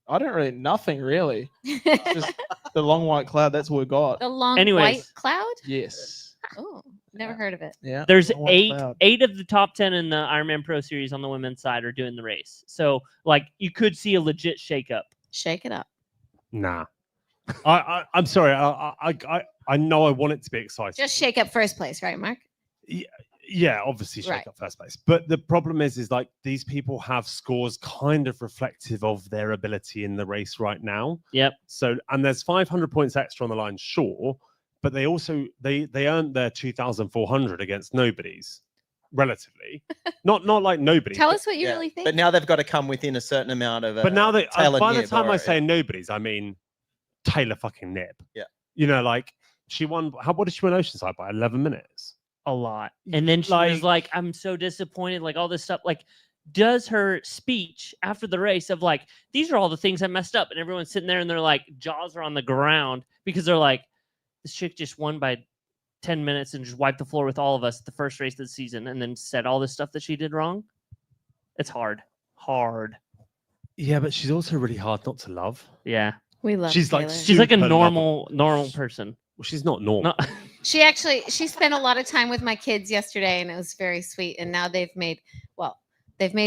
I don't really nothing really. Just the long white cloud. That's what we got. The long Anyways. white cloud? Yes. Oh, never heard of it. Yeah. There's long white eight cloud. of the top 10 in the Ironman Pro Series on the women's side are doing the race. So like you could see a legit shakeup. Shake it up. Nah. I'm sorry. I know I want it to be exciting. Just shake up first place, right, Mark? Yeah, obviously shake Right. up first place. But the problem is like these people have scores kind of reflective of their ability in the race right now. Yep. So and there's 500 points extra on the line, sure, but they also they earned their 2,400 against nobodies, relatively. not like nobody. Tell but, us what you Yeah, really think. But now they've got to come within a certain amount of. but now they Taylor by the Nib time I or- say nobodies, I mean Taylor fucking Nib. Yeah. You know, like she won. What did she win Oceanside by? 11 minutes. A lot. And then she was like, I'm so disappointed, like all this stuff. Like, does her speech after the race of like, these are all the things I messed up, and everyone's sitting there and they're like, jaws are on the ground because they're like, this chick just won by 10 minutes and just wiped the floor with all of us at the first race of the season and then said all this stuff that she did wrong. It's hard. Yeah, but she's also really hard not to love. Yeah. We love She's like Taylor. She's like a super normal person. Well, she's not normal. No, She spent a lot of time with my kids yesterday, and it was very sweet. And now they've made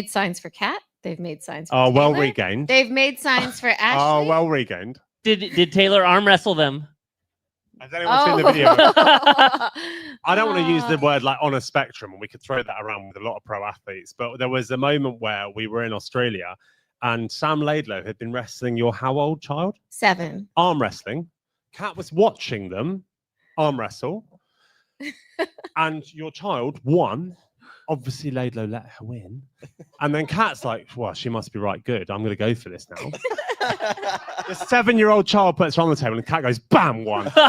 signs for Kat. They've made signs for Oh, well Taylor. regained. They've made signs for Ashley. Oh, well regained. did Taylor arm wrestle them? Has anyone seen the video? Oh. I don't want to use the word like on a spectrum, and we could throw that around with a lot of pro athletes. But there was a moment where we were in Australia, and Sam Laidlow had been wrestling your how old child? 7. Arm wrestling. Kat was watching them arm wrestle, and your child won. Obviously, Laidlow let her win, and then Kat's like, "Well, she must be right good. I'm going to go for this now." The 7-year-old child puts her on the table, and Kat goes, "Bam, won." Then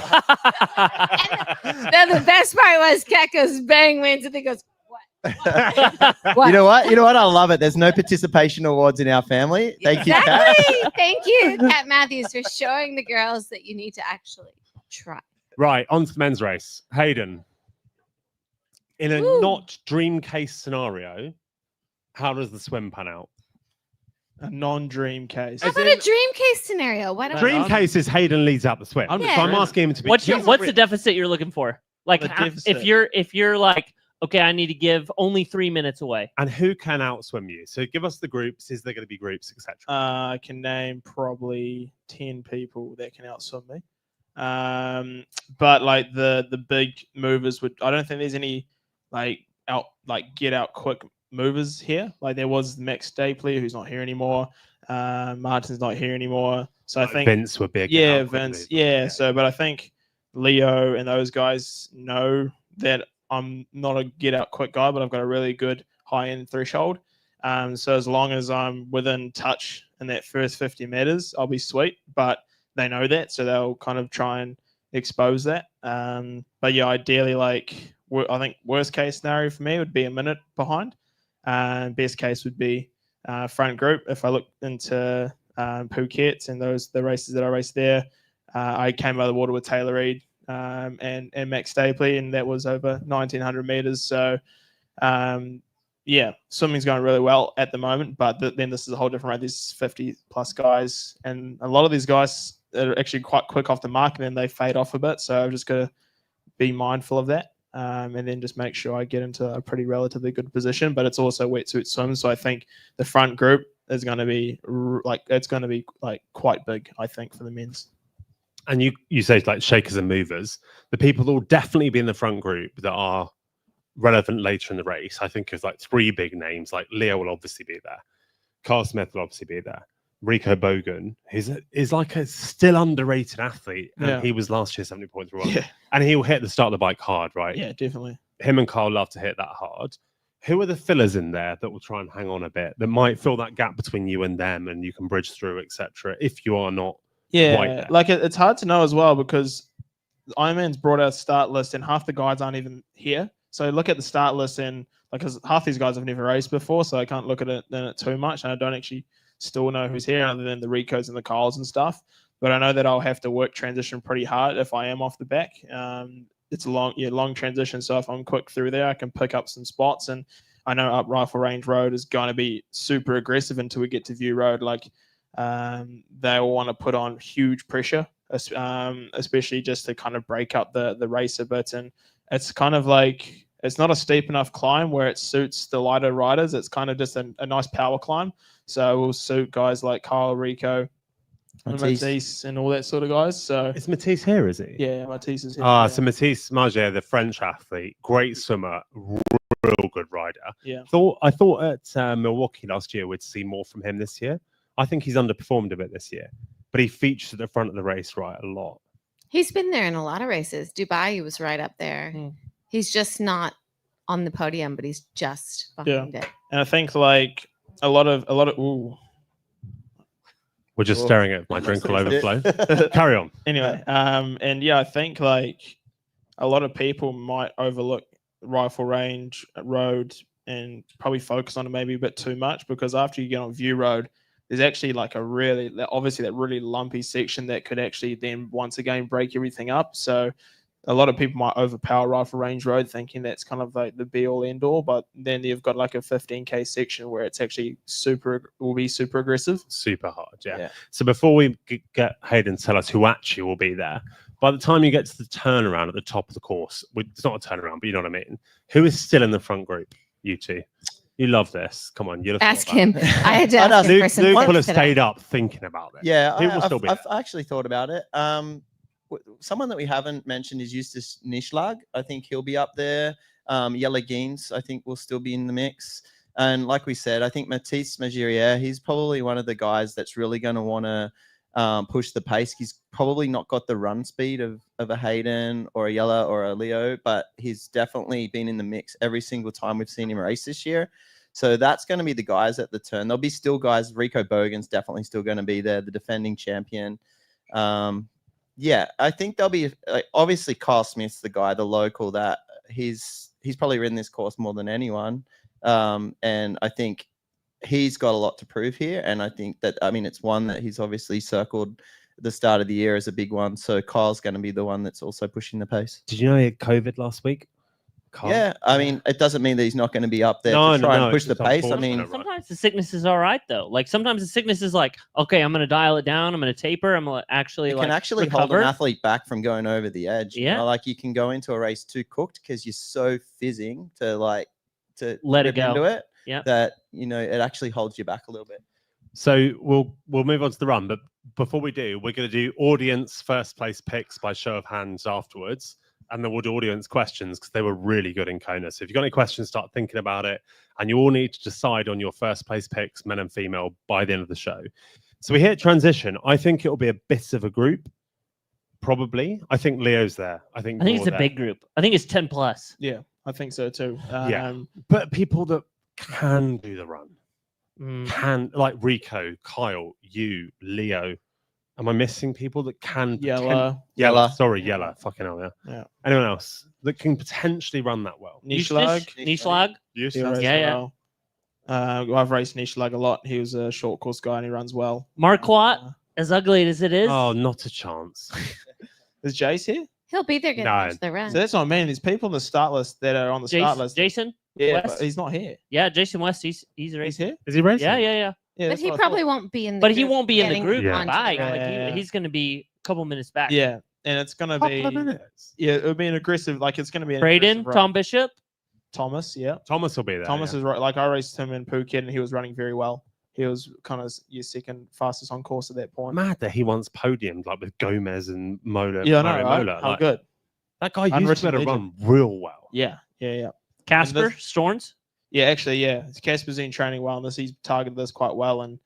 the best part was Kat goes bang wins, and he goes, "What? What?" You know what? I love it. There's no participation awards in our family. Thank you, Kat. Exactly. Thank you, Kat Matthews, for showing the girls that you need to actually try. Right, on to the men's race. Hayden, in a Woo. not dream case scenario, how does the swim pan out? A non-dream case. How As about in- a dream case scenario? Why don't Dream I'm- case is Hayden leads out the swim. I'm just So I'm dreaming. asking him to be. What's the deficit you're looking for? Like The how- deficit. if you're like, okay, I need to give only 3 minutes away. And who can outswim you? So give us the groups. Is there going to be groups, etc.? I can name probably 10 people that can outswim me. But like the big movers would. I don't think there's any get out quick movers here. Like there was Max Stapley, who's not here anymore. Martin's not here anymore. So I think Vince would be a get yeah, out quick Vince. move. Yeah. So, but I think Leo and those guys know that I'm not a get out quick guy, but I've got a really good high end threshold. So as long as I'm within touch in that first 50 meters, I'll be sweet. But they know that, so they'll kind of try and expose that. But yeah, ideally, like I think worst case scenario for me would be a minute behind. Best case would be front group. If I look into Phuket and the races that I raced there, I came out of the water with Taylor Reid and Max Stapley, and that was over 1,900 meters. So yeah, swimming's going really well at the moment, but then this is a whole different rate. There's 50 plus guys, and a lot of these guys are actually quite quick off the mark, and then they fade off a bit. So I've just got to be mindful of that. And then just make sure I get into a pretty relatively good position. But it's also wetsuit swim, so I think the front group is going to be quite big, I think, for the men's. And you say like shakers and movers, the people that will definitely be in the front group that are relevant later in the race. I think of like 3 big names. Like Leo will obviously be there, Carl Smith will obviously be there, Rico Bogan is like a still underrated athlete, and he was last year 70 points for one. Yeah, And he'll hit the start of the bike hard, right? yeah, definitely. Him and Carl love to hit that hard. Who are the fillers in there that will try and hang on a bit, that might fill that gap between you and them, and you can bridge through, etc. If you are not Yeah, right there. like it's hard to know as well because Ironman's brought out a start list and half the guys aren't even here. So look at the start list, and like, because half these guys have never raced before, so I can't look at it in it too much, and I don't actually still know who's here other than the Ricos and the Kyles and stuff. But I know that I'll have to work transition pretty hard if I am off the back. It's a long transition, so if I'm quick through there, I can pick up some spots. And I know up Rifle Range Road is going to be super aggressive until we get to View Road. Like, they will want to put on huge pressure, especially just to kind of break up the race a bit. And it's kind of like, it's not a steep enough climb where it suits the lighter riders. It's kind of just a nice power climb. So it will suit guys like Kyle, Rico, Matisse, and all that sort of guys. So Is Matisse here, is he? yeah, Matisse is here. Ah, yeah. so Matisse Margier, the French athlete, great swimmer, real good rider. Yeah. I thought at Milwaukee last year we'd see more from him this year. I think he's underperformed a bit this year, but he features at the front of the race a lot. He's been there in a lot of races. Dubai, he was right up there. He's just not on the podium, but he's just behind it. And I think like a lot of ooh. We're just staring at my drink will overflow. Carry on. Anyway, and yeah, I think like a lot of people might overlook Rifle Range Road and probably focus on it maybe a bit too much, because after you get on View Road, there's actually like that really lumpy section that could actually then once again break everything up. So a lot of people might overpower Rifle Range Road thinking that's kind of like the be all end all, but then you've got like a 15K section where it's actually will be super aggressive. Super hard, yeah. So before we get Hayden to tell us who actually will be there, by the time you get to the turnaround at the top of the course, it's not a turnaround, but you know what I mean. Who is still in the front group? You two. You love this. Come on, you look. Ask him. I had to ask him for some Luke will have tips today. stayed up thinking about this. Yeah, Who will still be I've there? actually thought about it. Someone that we haven't mentioned is Eustace Nischlag. I think he'll be up there. Yella Geens, I think, will still be in the mix. And like we said, I think Matisse Magirier, he's probably one of the guys that's really going to want to push the pace. He's probably not got the run speed of a Hayden or a Yella or a Leo, but he's definitely been in the mix every single time we've seen him race this year. So that's going to be the guys at the turn. There'll be still guys. Rico Bogan's definitely still going to be there, the defending champion. Yeah, I think there'll be obviously Kyle Smith's the guy, the local, that he's probably ridden this course more than anyone. And I think he's got a lot to prove here. And I think that, I mean, it's one that he's obviously circled at the start of the year as a big one. So Kyle's going to be the one that's also pushing the pace. Did you know he had COVID last week? Kyle? Yeah, I mean, it doesn't mean that he's not going to be up there to try and push the pace. I mean, sometimes the sickness is all right though. Like sometimes the sickness is like, okay, I'm going to dial it down. I'm going to taper. I'm going to actually can actually hold an athlete back from going over the edge. Yeah, you know, like you can go into a race too cooked because you're so fizzing to let it go into it. Yeah, that it actually holds you back a little bit. So we'll move on to the run, but before we do, we're going to do audience first place picks by show of hands afterwards. And then we'll do audience questions because they were really good in Kona. So if you've got any questions, start thinking about it. And you all need to decide on your first place picks, men and female, by the end of the show. So we hit transition. I think it'll be a bit of a group, probably. I think Leo's there. I think it's a big group. I think it's 10 plus. Yeah, I think so too. Yeah, but people that can do the run, can, like Rico, Kyle, you, Leo. Am I missing people that can? Yella. Sorry, Yella. Fucking hell, yeah. Anyone else that can potentially run that well? Nischlag. Yeah. I've raced Nischlag a lot. He was a short course guy and he runs well. Marquardt, as ugly as it is. Oh, not a chance. Is Jace here? He'll be there getting the run. So that's what I mean. There's people on the start list that are on the start list. Jason? Yeah, West? but he's not here. Yeah, Jason West, he's racing. He's here? Is he racing? Yeah. But he probably won't be in the But group. he won't be in the group onto bike. the run. Like he's going to be a couple minutes back. Yeah, and it's going to be... Couple of minutes. Yeah, it'll be an aggressive... Like, it's going to be an Braden, aggressive Tom run. Bishop. Thomas, yeah. Thomas will be there. Thomas is right. Like, I raced him in Phuket and he was running very well. He was kind of your second fastest on course at that point. Mad that he once podiumed like with Gomez and Mola. Yeah, I know, right? Mola. How good. That guy used to be able to run real well. Yeah. Casper, Storns. Yeah, actually, yeah. Casper's in training well, and he's targeted this quite well, and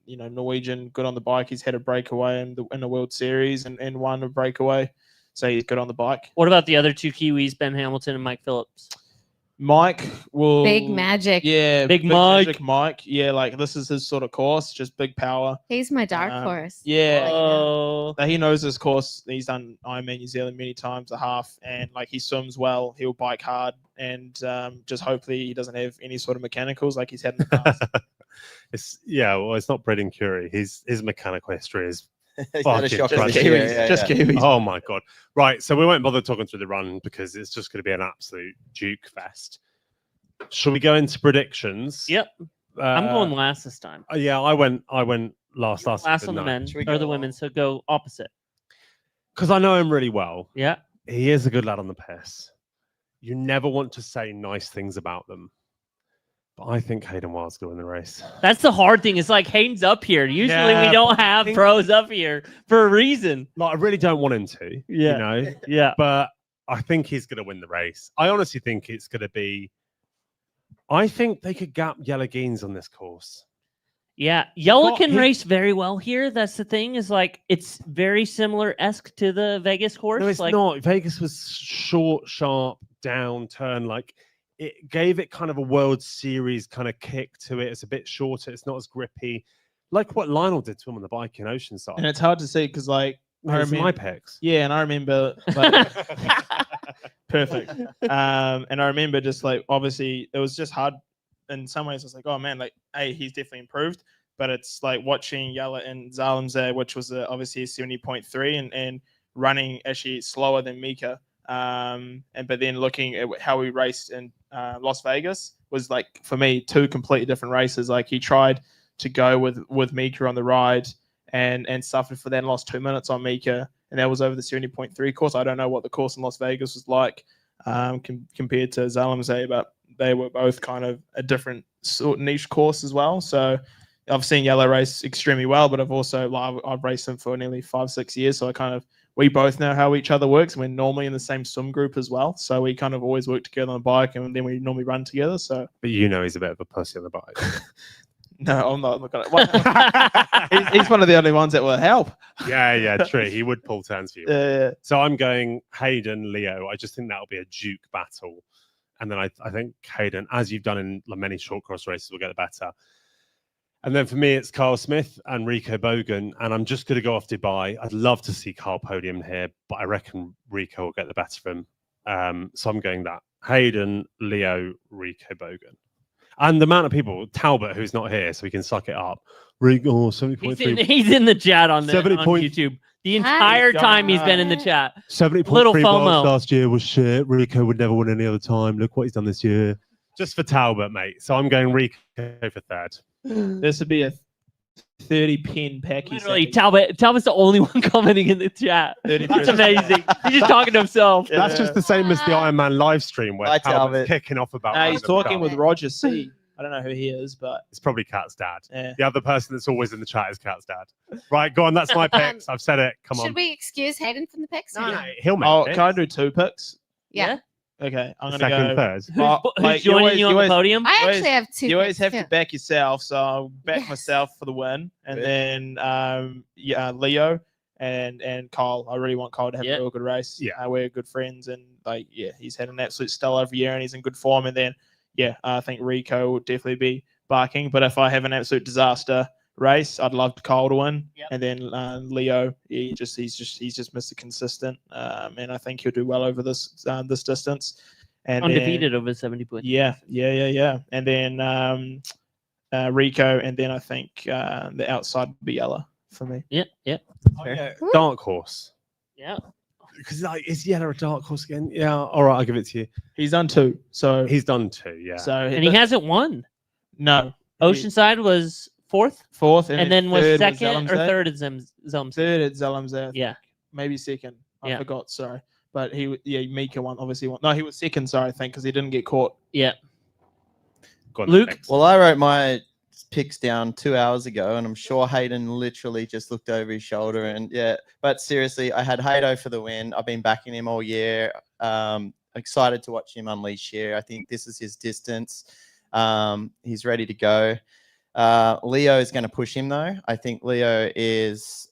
Norwegian, good on the bike. He's had a breakaway in the World Series and won a breakaway, so he's good on the bike. What about the other two Kiwis, Ben Hamilton and Mike Phillips? Mike will Big Magic. Yeah, Big Mike. Magic Mike. Yeah, like this is his sort of course, just big power. He's my dark horse. Yeah. Oh, He knows this course. He's done Ironman New Zealand many times, a half, and like he swims well. He'll bike hard, and just hopefully he doesn't have any sort of mechanicals like he's had in the past. Well, it's not Braden Curie. His mechanical history is He's had a fucking shock tragic. this year, Just Kiwis. Oh my god! Right, so we won't bother talking through the run because it's just going to be an absolute Duke fest. Shall we go into predictions? yep. I'm going last this time. Yeah, I went last Last on the didn't I? men Should we or go the on? women, so go opposite. Because I know him really well. Yeah. He is a good lad on the piss. You never want to say nice things about them. But I think Hayden Wilde's going to win the race. That's the hard thing. It's like Hayden's up here. Usually Yeah, we don't have think- pros up here for a reason. Like, I really don't want him to, Yeah. you know, Yeah. but I think he's going to win the race. I honestly think it's going to be. I think they could gap Yellow Geens on this course. Yeah. Yellow got can him- race very well here. That's the thing, is like it's very similar-esque to the Vegas course. No, it's like, not. Vegas was short, sharp, down turn. Like it gave it kind of a World Series kind of kick to it. It's a bit shorter. It's not as grippy, like what Lionel did to him on the bike in Oceanside. And it's hard to see because like Those are my picks. Yeah, and I remember like, perfect. And I remember just like obviously it was just hard in some ways. I was like, oh man, like hey, he's definitely improved. But it's like watching Yella and Zalim's which was obviously a 70.3 and running actually slower than Mika. But then looking at how he raced in Las Vegas was like for me 2 completely different races. Like he tried to go with Mika on the ride and suffered for that and lost 2 minutes on Mika, and that was over the 70.3 course. I don't know what the course in Las Vegas was like compared to Zalim's, but they were both kind of a different sort of niche course as well. So I've seen Yellow race extremely well, but I've raced them for nearly 5-6 years, so we both know how each other works. We're normally in the same swim group as well, so we kind of always work together on the bike, and then we normally run together. So, But you know he's a bit of a pussy on the bike. no, I'm not looking at. He's one of the only ones that will help. yeah, true. He would pull turns for you. Yeah. So I'm going Hayden, Leo. I just think that'll be a Duke battle. And then I think Hayden, as you've done in many short cross races, will get the better. And then for me, it's Carl Smith and Rico Bogan. And I'm just going to go off Dubai. I'd love to see Carl podium here, but I reckon Rico will get the better of him. So I'm going that. Hayden, Leo, Rico Bogan. And the amount of people, Talbot, who's not here, so he can suck it up. Rico, 70.3. He's in the chat on 70 on point- YouTube. The entire time he's been in the chat. 70.3 Little miles FOMO. last year was shit. Rico would never win any other time. Look what he's done this year. Just for Talbot, mate. So I'm going Rico for third. This would be a 30-pin pack. Literally, Talbot's the only one commenting in the chat. That's amazing. He's just talking to himself. That's just the same as the Ironman live stream where Hi, Talbot's Talbot. kicking off about. He's random talking stuff. with Roger C. I don't know who he is, but It's probably Kat's dad. yeah. The other person that's always in the chat is Kat's dad. Right, go on. That's my picks. I've said it. Come on. Should we excuse Hayden from the picks? or No, he'll make Oh, it. can I do 2 picks? Yeah. Okay, I'm gonna Second, go. third. Who's joining you on the podium? I always- actually have 2 You always picks, have too. to back yourself, so I'll back Yes. myself for the win, and Good. then Leo and Kyle. I really want Kyle to have Yeah. a real good race. Yeah. We're good friends, and he's had an absolute stellar every year, and he's in good form. And then I think Rico will definitely be barking. But if I have an absolute disaster race, I'd love Kyle to win, Yep. and then Leo. He's just Mr. Consistent, and I think he'll do well over this distance. And then- Undefeated over 70 points. yeah. And then Rico, and then I think the outside would be Yella for me. Yeah. Dark horse. Yeah. Because is Yellow a dark horse again? Yeah. All right, I'll give it to you. He's done 2, so He's done 2. Yeah. so And he hasn't won. no Oceanside was 4th, fourth, and then was third with second or Zalim's third at Zelms. third at Zalim's. Yeah. maybe second. I Yeah. forgot. Sorry, but Mika won. Obviously won. No, he was second. Sorry, I think because he didn't get caught. Yeah. Go on, Luke? next. Well, I wrote my picks down 2 hours ago, and I'm sure Hayden literally just looked over his shoulder. And but seriously, I had Haydo for the win. I've been backing him all year. Excited to watch him unleash here. I think this is his distance. He's ready to go. Leo is going to push him though. I think Leo is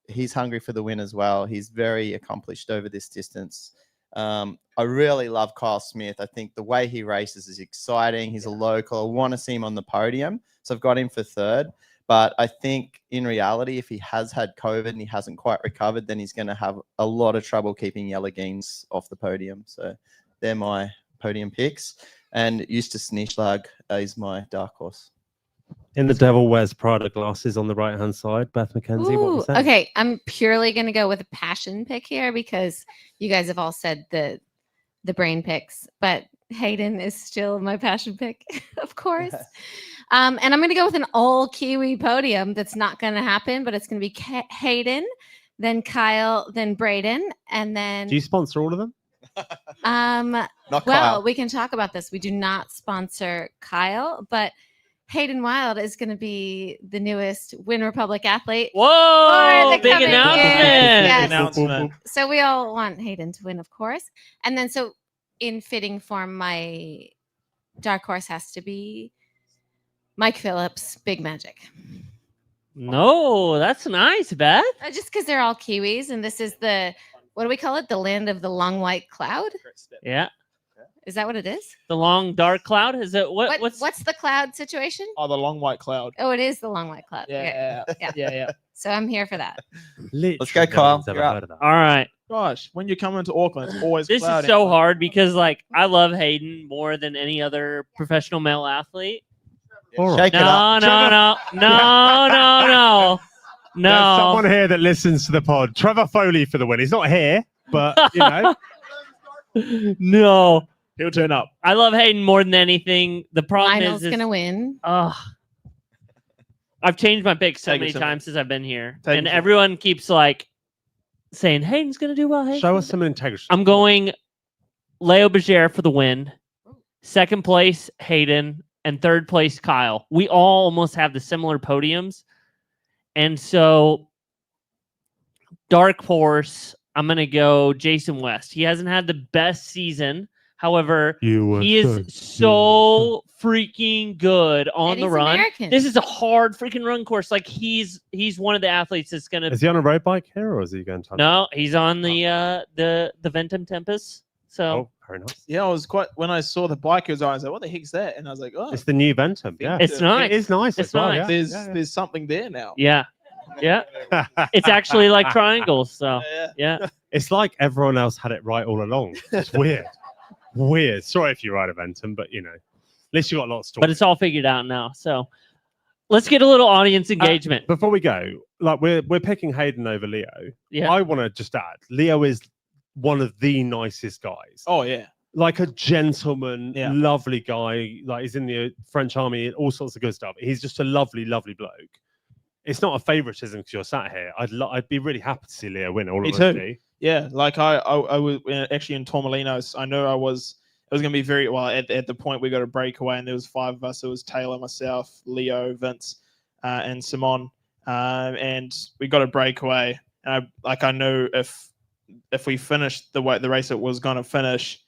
he's hungry for the win as well. He's very accomplished over this distance. I really love Kyle Smith. I think the way he races is exciting. He's a local. I want to see him on the podium. So I've got him for third. But I think in reality, if he has had COVID and he hasn't quite recovered, then he's going to have a lot of trouble keeping Yellow Geens off the podium. So they're my podium picks. And Eustace Nischlag is my dark horse. In the Devil Wears Prada glasses on the right-hand side, Beth McKenzie, what was that? Okay, I'm purely going to go with a passion pick here because you guys have all said the brain picks, but Hayden is still my passion pick, of course. And I'm going to go with an all Kiwi podium. That's not going to happen, but it's going to be Hayden, then Kyle, then Braden, and then. Do you sponsor all of them? Not well, Kyle. we can talk about this. We do not sponsor Kyle, but Hayden Wilde is going to be the newest Wyn Republic athlete. Whoa! for the Big coming announcement. years. Yes. Announcement. So we all want Hayden to win, of course. And then so in fitting form, my dark horse has to be Mike Phillips, Big Magic. No, that's nice, Beth. Just because they're all Kiwis, and this is the, what do we call it? The land of the long white cloud? Yeah. Is that what it is? The long dark cloud. Is it what's What's the cloud situation? Oh, the long white cloud. Oh, it is the long white cloud. Okay. Yeah. Yeah. Yeah. So I'm here for that. Let's go, Kyle. Ever You're up. heard of that. all right? Gosh, when you come into Auckland, it's always This cloudy. is so hard because like I love Hayden more than any other professional male athlete. All right. Shake it No, up. no. There's someone here that listens to the pod. Trevor Foley for the win. He's not here, but you know. No. He'll turn up. I love Hayden more than anything. The problem Lionel's is going to win. I've changed my pick so Take it many simple. times since I've been here. Take it And simple. everyone keeps like saying Hayden's going to do well. Hayden's Show gonna us do-" some integrity. I'm going Leo Berger for the win. Second place, Hayden. And third place, Kyle. We all almost have the similar podiums. And so, dark horse, I'm going to go Jason West. He hasn't had the best season. However, he is so freaking good on And the he's run. American. This is a hard freaking run course. Like he's one of the athletes that's going to. Is he on a road bike here, or is he going to? No, he's on the Ventum Tempest. So Oh, very nice. Yeah, I was quite when I saw the bikers, I was like, "What the heck's that?" And I was like, "Oh, It's the new Ventum. Yeah, it's nice. It is nice. It's as well, nice. yeah. there's something there now." Yeah. It's actually like triangles. So yeah. It's like everyone else had it right all along. It's weird. Weird. Sorry if you ride a Ventum, but you know, at least you got a lot of stories. But it's all figured out now. So let's get a little audience engagement. Before we go, like we're picking Hayden over Leo. Yeah. I want to just add, Leo is one of the nicest guys. Oh yeah. Like a gentleman, Yeah. lovely guy. Like he's in the French army, all sorts of good stuff. He's just a lovely, lovely bloke. It's not a favoritism because you're sat here. I'd be really happy to see Leo win. All Me of too. us. Yeah, like I was actually in Tormelinos. I knew it was going to be very well at the point we got a breakaway and there was 5 of us. It was Taylor, myself, Leo, Vince, and Simon, and we got a breakaway. And I knew if we finished the race it was going to finish,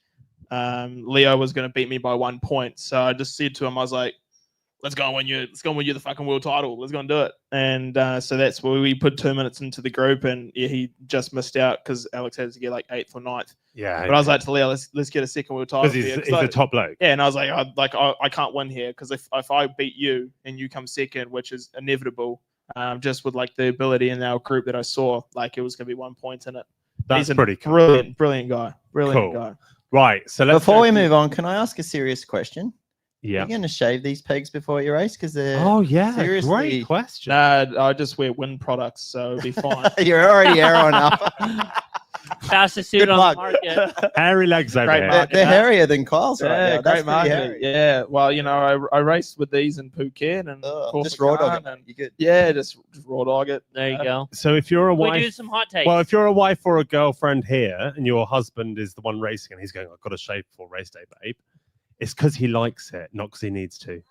Leo was going to beat me by 1 point. So I just said to him, I was like, let's go and win you the fucking world title. Let's go and do it. And so that's where we put 2 minutes into the group, and yeah, he just missed out because Alex had to get like 8th or 9th. Yeah. But I was like to Leo, let's get a second world title. because here. he's the top bloke. Yeah, and I was like, I can't win here because if I beat you and you come second, which is inevitable, just with like the ability in our group that I saw, like it was going to be 1 point in it. That's He's a pretty cool. brilliant guy. Brilliant Cool. guy. Right. So let's Before go we to- move on, can I ask a serious question? Yeah. Are you going to shave these pegs before you race? Because they're Oh yeah. seriously- Great question. Nah, I just wear Wyn products, so it'll be fine. you're already arrowing up. Fastest suit Good on luck. the market. Hairy legs over Great here. market. They're hairier than Kyle's right Yeah, now. That's great pretty marketing. hairy. Yeah, well, you know, I raced with these in Phuket and Just raw dog and it. You good? yeah, just raw dog it. There you go. So if you're a We wife, do some hot takes. well, if you're a wife or a girlfriend here, and your husband is the one racing, and he's going, "I've got to shave before race day, babe," it's because he likes it, not because he needs to.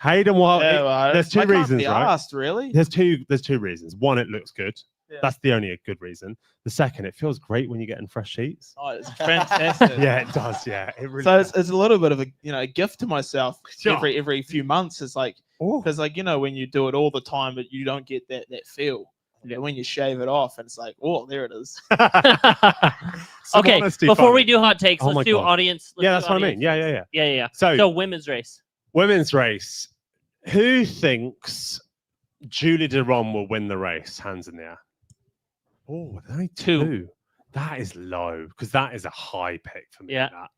Hayden, well, Yeah, well, there's two I can't reasons, be right? asked, really. There's two reasons. One, it looks good. Yeah. That's the only good reason. The second, it feels great when you get in fresh sheets. Oh, it's fantastic. Yeah, it does. Yeah, it really. So it's a little bit of a gift to myself Sure. every few months. It's like Ooh. because like when you do it all the time, but you don't get that feel. And when you shave it off, and it's like, oh, there it is. Some Okay, honesty before fun. we do hot takes, Oh my let's do God. audience. Yeah, let's that's do what I mean. audience. Yeah. Yeah. So, So women's race. women's race. Who thinks Julie DeRon will win the race? Hands in the air. Oh, only two. That is low because that is a high pick for me. Yeah. That.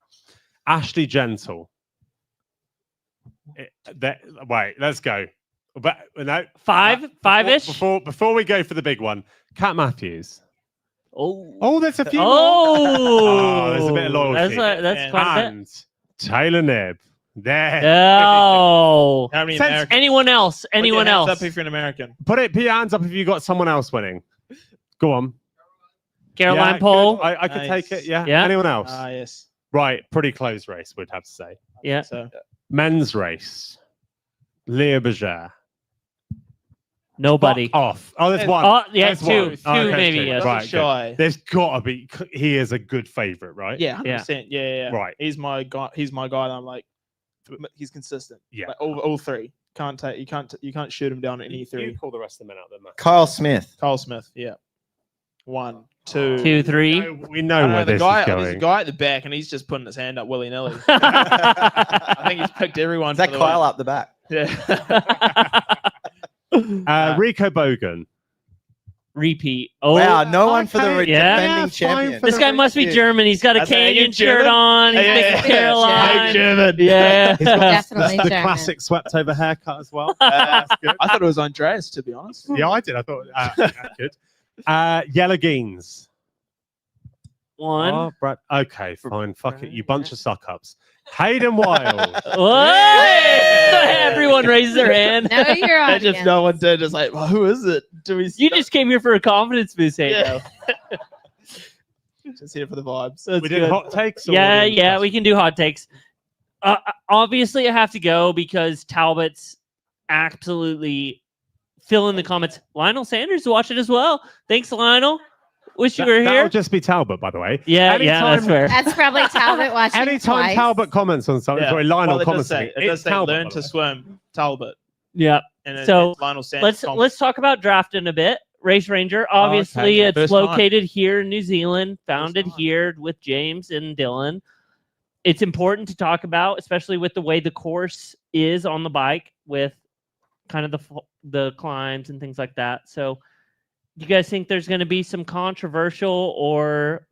Ashley Gentle. Wait, let's go. But no, Five-ish. Before we go for the big one, Kat Matthews. Oh, there's a few. Oh, there's a bit of loyalty. That's quite a bit. And Taylor Knibb. There. Oh. How many Sense- Americans? Anyone else? Put your Anyone hands else? up if you're an American. Put your hands up if you got someone else winning. Go on. Caroline Yeah, Pohl. good. I could take it. Yeah. Yeah. Anyone else? Yes. Right. Pretty close race, we'd have to say. Yeah. So Men's race. Leah Berger. Nobody. Fuck off. Oh, there's one. Oh, yeah, There's two. one. Two, okay, maybe. two. Yes. Right. shy. Good. There's got to be. He is a good favorite, right? Yeah, 100%. Yeah. Right. He's my guy. He's my guy. And I'm like, he's consistent. Yeah. Like, all three. You can't shoot him down at any three. You call the rest of the men out there, Matt. Kyle Smith. Kyle Smith. Yeah. 1, 2. 2, 3. We know where the this guy, is there's a going. guy at the back, and he's just putting his hand up willy nilly. I think he's picked everyone. Is that for the Kyle win. up the back? Yeah. Rico Bogan. Repeat. Oh, Wow, no one for the okay. Yeah. defending Fine champion. for this guy must be German. He's got a That's how you Canadian get shirt German? on. He's Yeah, thinking yeah. Caroline. German. Yeah. He's got Definitely the German. classic swept over haircut as well. I thought it was Andreas, to be honest. Yeah, I did. I thought good. Yellow Geens. 1. Oh, Brad. Okay, fine. Fuck it. You bunch of suck ups. Hayden Wilde. Everyone raises their hand. Know your I audience. just no one did. It's like, well, who is it? Do we? You just came here for a confidence boost, hey, Yeah. though. just here for the vibes. That's We did good. hot takes. or Yeah, we did yeah, we can do hot takes. Obviously, I have to go because Talbot's absolutely fill in the comments. Lionel Sanders watch it as well. Thanks, Lionel. Wish you were That'll here. just be Talbot, by the way. Yeah, that's Anytime- fair. That's probably Talbot watching Anytime twice. Talbot comments on something, sorry, Lionel well, comments. it It's does say Talbot, learn by to the way. swim, Talbot. Yeah. And So, it's Lionel Sanders. Let's talk about drafting a bit. Race Ranger, obviously, okay. it's First time. located here in New Zealand, founded time. here with James and Dylan. It's important to talk about, especially with the way the course is on the bike, with kind of the climbs and things like that. So, do you guys think there's going to be some controversial or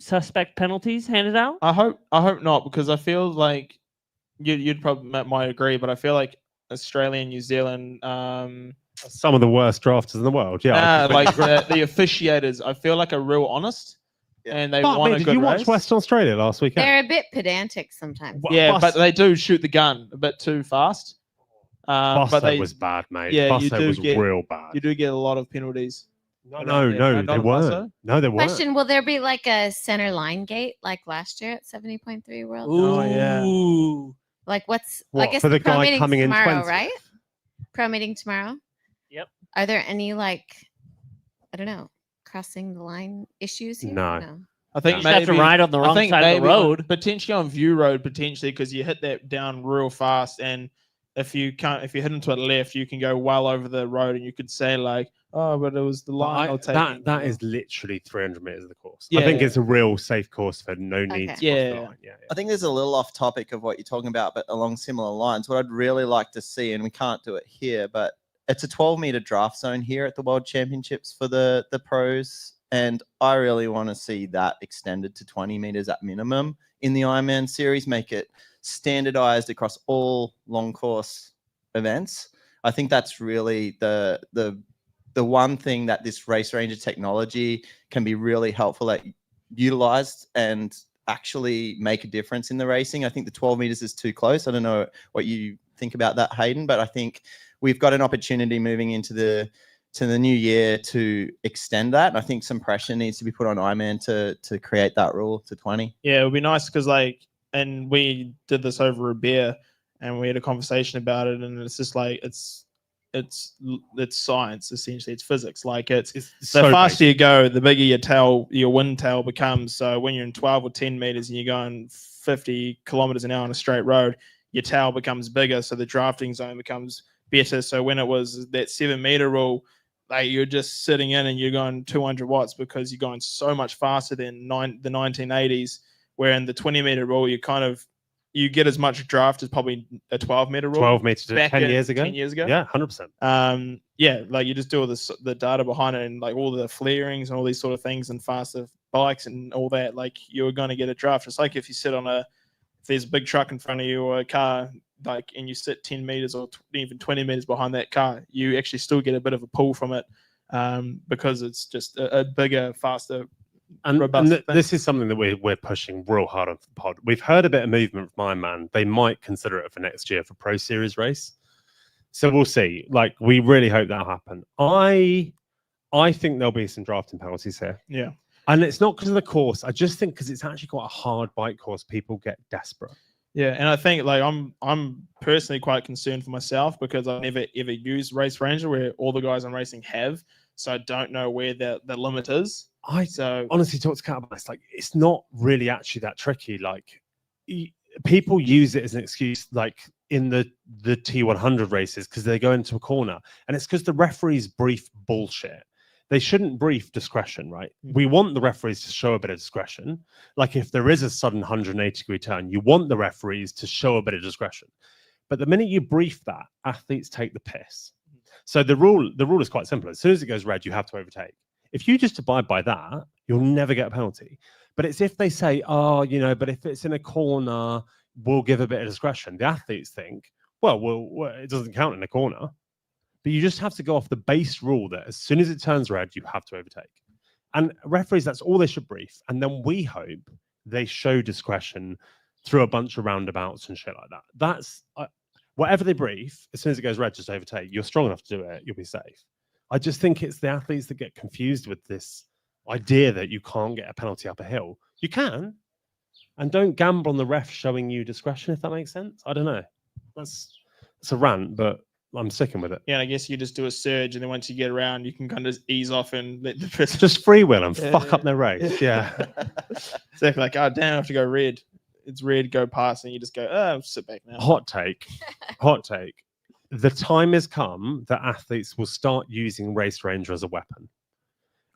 suspect penalties handed out? I hope not, because I feel like you'd probably might agree, but I feel like Australia and New Zealand, Some of the worst drafters in the world. Yeah. like the officiators, I feel like are real honest, and they Fuck want me, a did good you watch race. Western Australia last weekend? They're a bit pedantic sometimes. Yeah, Bus- but they do shoot the gun a bit too fast. But Busso they was bad, mate. yeah, you Busso do was get- real bad. you do get a lot of penalties. No, Yeah, they not weren't. Busso? No, they weren't. Question: will there be like a center line gate like last year at 70.3 World? Oh, yeah. Ooh. Like what's? What, I guess for the pro guy meeting's coming in tomorrow, 20th? right? Pro meeting tomorrow. Yep. Are there any like, I don't know, crossing the line issues here? No. I think You just have to maybe ride on the I wrong think side of the maybe road. potentially on View Road, potentially because you hit that down real fast, and if you hit into it left, you can go well over the road, and you could say like, oh, but it was the line. I'll take that is literally 300 meters of the course. Yeah. I think it's a real safe course for no need Okay. to Yeah. cross the line. Yeah. I think there's a little off topic of what you're talking about, but along similar lines. What I'd really like to see, and we can't do it here, but it's a 12-meter draft zone here at the World Championships for the pros. And I really want to see that extended to 20 meters at minimum in the Ironman series, make it standardized across all long course events. I think that's really the one thing that this Race Ranger technology can be really helpful at utilized and actually make a difference in the racing. I think the 12 meters is too close. I don't know what you think about that, Hayden, but I think we've got an opportunity moving into the new year to extend that. And I think some pressure needs to be put on Ironman to create that rule to 20. Yeah, it would be nice because and we did this over a beer, and we had a conversation about it, and it's just like it's science essentially. It's physics. Like it's the so faster you go, the bigger your wind tail becomes. So when you're in 12 or 10 meters and you're going 50 kilometers an hour on a straight road, your tail becomes bigger, so the drafting zone becomes better. So when it was that 7 meter rule, like you're just sitting in and you're going 200 watts because you're going so much faster than the 1980s, where in the 20-meter rule you get as much draft as probably a 12-meter rule. 12 meters back 10 in years ago. 10 years ago. Yeah, 100%. Yeah, like you just do all the data behind it and like all the flarings and all these sort of things and faster bikes and all that. Like you're going to get a draft. It's like if you sit if there's a big truck in front of you or a car, like, and you sit 10 meters or even 20 meters behind that car, you actually still get a bit of a pull from it because it's just a bigger, faster, robust. This is something that we're pushing real hard on the pod. We've heard a bit of movement from Ironman. They might consider it for next year for Pro Series race. So we'll see. Like, we really hope that'll happen. I think there'll be some drafting penalties here. Yeah. And it's not because of the course. I just think because it's actually quite a hard bike course, people get desperate. Yeah, and I think like I'm personally quite concerned for myself because I never ever used Race Ranger where all the guys I'm racing have, so I don't know where the limit is. So honestly talk to Kat about this. Like, it's not really actually that tricky. Like, people use it as an excuse, like in the T100 races, because they go into a corner, and it's because the referees brief bullshit. They shouldn't brief discretion, right? We want the referees to show a bit of discretion. Like if there is a sudden 180-degree turn, you want the referees to show a bit of discretion. But the minute you brief that, athletes take the piss. So the rule is quite simple. As soon as it goes red, you have to overtake. If you just abide by that, you'll never get a penalty. But it's if they say, oh, but if it's in a corner, we'll give a bit of discretion. The athletes think, well, it doesn't count in a corner. But you just have to go off the base rule that as soon as it turns red, you have to overtake. And referees, that's all they should brief. And then we hope they show discretion through a bunch of roundabouts and shit like that. That's whatever they brief, as soon as it goes red, just overtake. You're strong enough to do it, you'll be safe. I just think it's the athletes that get confused with this idea that you can't get a penalty up a hill. You can. And don't gamble on the ref showing you discretion, if that makes sense. I don't know. It's a rant, but I'm sticking with it. Yeah, I guess you just do a surge, and then once you get around, you can kind of ease off and let the person just freewheel and fuck up their race. Yeah. So if like, oh damn, I have to go red. It's red, go past, and you just go, oh, sit back now. Hot take. The time has come that athletes will start using Race Ranger as a weapon.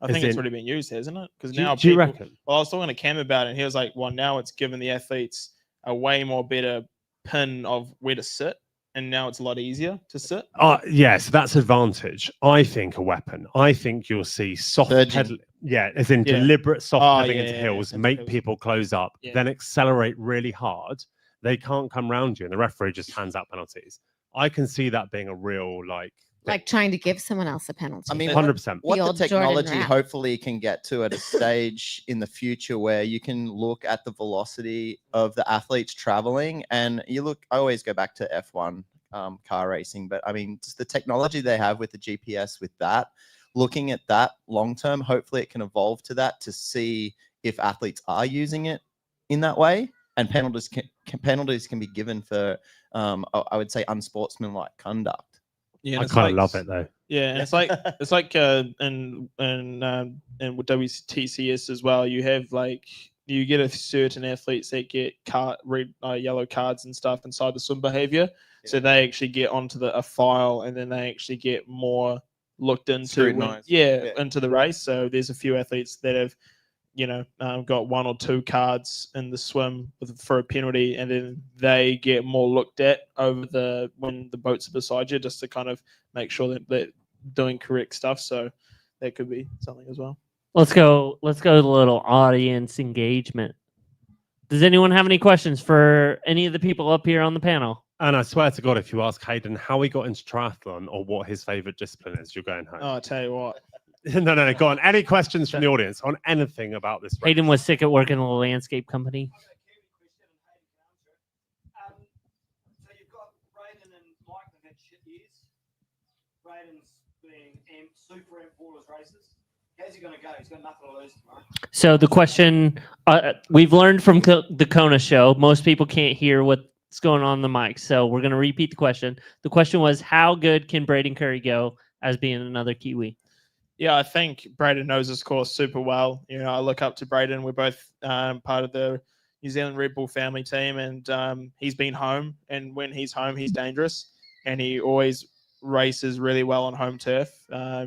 I think it's already been used, hasn't it? Because now do you reckon? Well, I was talking to Cam about it, and he was like, well, now it's given the athletes a way more better pin of where to sit. And now it's a lot easier to sit. Yes, that's advantage. I think a weapon. I think you'll see soft pedal. Yeah, as in deliberate soft pedaling into hills, make people close up, then accelerate really hard. They can't come round you, and the referee just hands out penalties. I can see that being a real like trying to give someone else a penalty. I mean, 100%. What the technology Jordan hopefully can get to at a stage in the future where you can look at the velocity of the athletes traveling, and I always go back to F1 car racing, but I mean, just the technology they have with the GPS with that, looking at that long term, hopefully it can evolve to that to see if athletes are using it in that way, and penalties can be given for, I would say, unsportsmanlike conduct. Yeah, I kind of love it though. Yeah, and it's like in WTCS as well. You have you get a certain athletes that get red, yellow cards and stuff inside the swim behavior, so they actually get onto a file, and then they actually get more looked into into the race. So there's a few athletes that have got 1 or 2 cards in the swim for a penalty, and then they get more looked at when the boats are beside you, just to kind of make sure that they're doing correct stuff. So that could be something as well. Let's go to a little audience engagement. Does anyone have any questions for any of the people up here on the panel? And I swear to God, if you ask Hayden how he got into triathlon or what his favorite discipline is, you're going home. Oh, I tell you what. No, go on. Any questions from the audience on anything about this race? Hayden was sick at working in a landscape company. So you've got Braden and Mike that had shit years. Braden's being super amped for all his races. How's he going to go? He's got nothing to lose tomorrow. So the question, we've learned from the Kona show, most people can't hear what's going on the mic. So we're going to repeat the question. The question was, how good can Braden Curry go as being another Kiwi? Yeah, I think Braden knows his course super well. I look up to Braden. We're both part of the New Zealand Red Bull family team, and he's been home. And when he's home, he's dangerous, and he always races really well on home turf.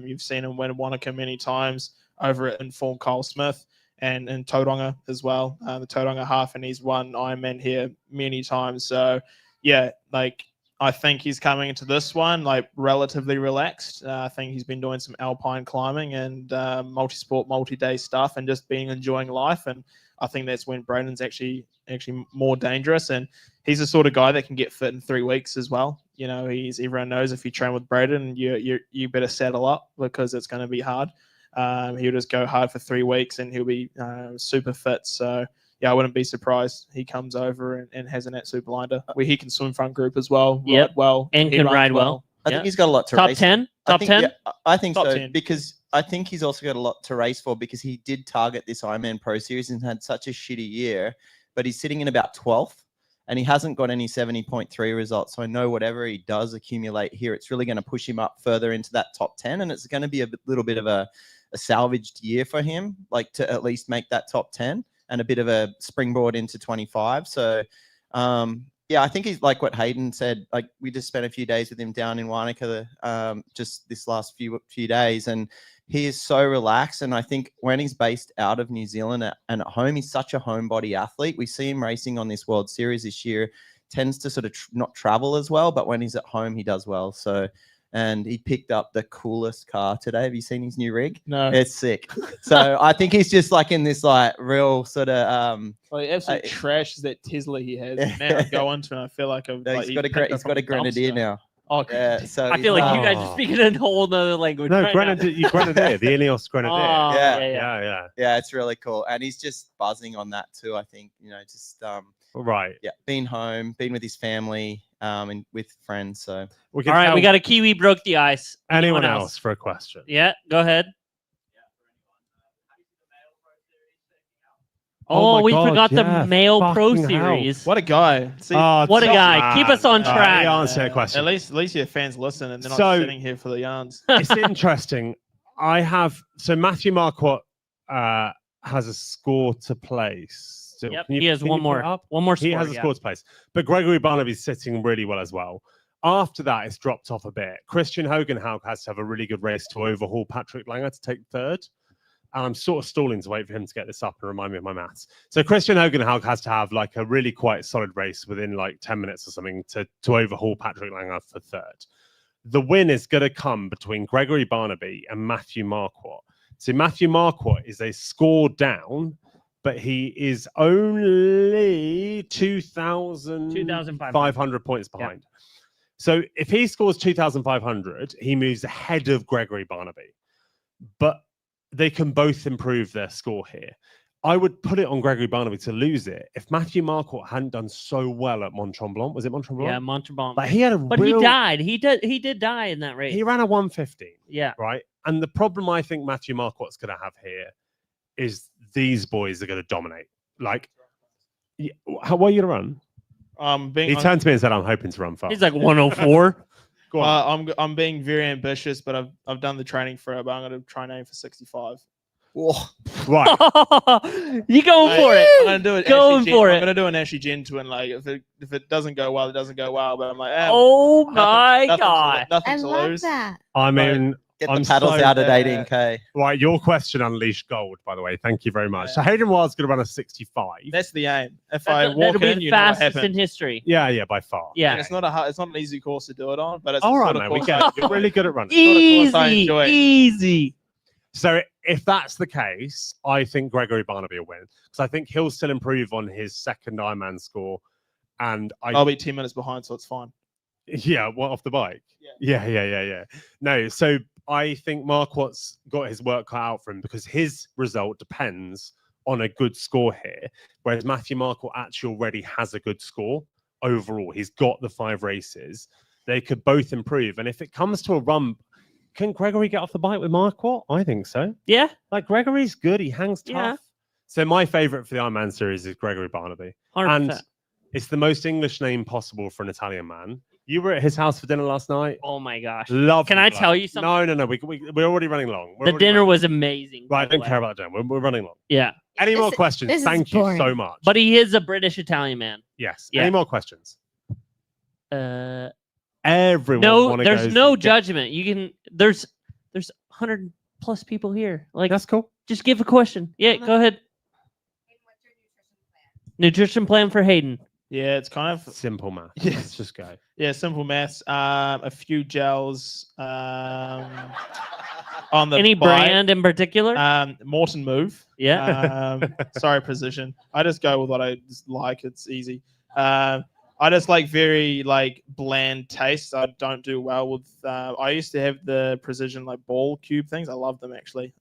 You've seen him win Wanaka many times over at Informed Kyle Smith and in Tauranga as well, the Tauranga half, and he's won Ironman here many times. So yeah, like I think he's coming into this one like relatively relaxed. I think he's been doing some alpine climbing and multi-sport, multi-day stuff, and just enjoying life. And I think that's when Braden's actually more dangerous. And he's the sort of guy that can get fit in 3 weeks as well. You know, everyone knows if you train with Braden, you better saddle up because it's going to be hard. He'll just go hard for 3 weeks and he'll be super fit. So yeah, I wouldn't be surprised he comes over and has an absolute blinder where he can swim front group as well, ride well, and can ride well. I think he's got a lot to top race. 10, top 10. Yeah, I think Top so 10. because I think he's also got a lot to race for because he did target this Ironman Pro Series and had such a shitty year, but he's sitting in about 12th and he hasn't got any 70.3 results. So I know whatever he does accumulate here, it's really going to push him up further into that top 10, and it's going to be a little bit of a salvaged year for him, like to at least make that top 10 and a bit of a springboard into 25. So yeah, I think he's like what Hayden said. Like we just spent a few days with him down in Wanaka just this last few days, and he is so relaxed. And I think when he's based out of New Zealand and at home, he's such a homebody athlete. We see him racing on this World Series this year, tends to sort of not travel as well, but when he's at home, he does well. So, and he picked up the coolest car today. Have you seen his new rig? No. It's sick. So I think he's just like in this like real sort of like absolute trash is that Tesla he has. Man, I go into it, I feel like I've he's got a Grenadier now. Oh, yeah, so I feel like you guys are speaking a whole nother language. No, right Grenadier, the Ineos Grenadier. Oh, yeah. Yeah, it's really cool. And he's just buzzing on that too, I think. You know, just right. Yeah, been home, been with his family, and with friends. So all right, we got a Kiwi broke the ice. Anyone else for a question? Yeah, go ahead. Oh, we forgot the male pro series. What a guy! See, what a guy! Keep us on track. Answer a question. At least your fans listen, and they're not sitting here for the yarns. It's interesting. So Matthew Marquardt has a score to place. So yep, he has one more score. He has a score to place. But Gregory Barnaby's sitting really well as well. After that, it's dropped off a bit. Christian Hogenhaug has to have a really good race to overhaul Patrick Langer to take third. And I'm sort of stalling to wait for him to get this up and remind me of my maths. So Christian Hogenhaug has to have like a really quite solid race within like 10 minutes or something to overhaul Patrick Langer for third. The win is going to come between Gregory Barnaby and Matthew Marquardt. So Matthew Marquardt is a score down, but he is only 2,500 points behind. Yeah. So if he scores 2,500, he moves ahead of Gregory Barnaby. But they can both improve their score here. I would put it on Gregory Barnaby to lose it if Matthew Marquardt hadn't done so well at Mont Tremblant. Was it Mont Tremblant? Yeah, Mont Tremblant. Like he had but he died. He did die in that race. He ran a 1:15. Yeah. Right. And the problem I think Matthew Marquardt's going to have here is these boys are going to dominate. Like, what are you going to run? He turned to me and said, "I'm hoping to run fast." He's like 104. Go on. I'm being very ambitious, but I've done the training for it. But I'm going to try and aim for 65. Whoa. Right. You going for it? I'm going to do it. Going for it. I'm going to do an Ashley Jen to and like if it doesn't go well, it doesn't go well. But I'm like, oh my god, nothing I to love lose. that. I mean, get the paddles out at 18K. Right, your question unleashed gold, by the way. Thank you very much. So Hayden Wild's going to run a 65. That's the aim. If I walk that'll be in, the you know what fastest in happened. history. Yeah, by far. Yeah, and it's not an easy course to do it on, but it's all right, man. We get it. You're really good at running. Easy. So if that's the case, I think Gregory Barnaby will win because I think he'll still improve on his second Ironman score, and I'll be 10 minutes behind, so it's fine. Yeah, off the bike. Yeah. No, so I think Marquardt's got his work cut out for him because his result depends on a good score here, whereas Matthew Marquardt actually already has a good score overall. He's got the 5 races. They could both improve, and if it comes to a run. Can Gregory get off the bike with Marquardt? I think so. Yeah. Like Gregory's good. He hangs tough. Yeah. So my favorite for the Ironman series is Gregory Barnaby. 100%. And it's the most English name possible for an Italian man. You were at his house for dinner last night. Oh my gosh. Love. Can I tell you something? No. We're already running long. The dinner was amazing. Right. I don't care about the dinner. We're running long. Yeah. Any more questions? Thank you so much. But he is a British Italian man. Yes. Yeah. Any more questions? everyone. No, wanna there's go no get- judgment. You can. There's 100 plus people here. Like, That's cool. just give a question. Yeah, go ahead. Nutrition plan for Hayden. Yeah, it's kind of Simple math. Yeah. Let's just go. yeah, simple maths. A few gels. On the Any bike. brand in particular? Morton Move. Yeah. Sorry, precision. I just go with what I just like. It's easy. I just like very like bland taste. I don't do well with. I used to have the precision like ball cube things. I love them actually.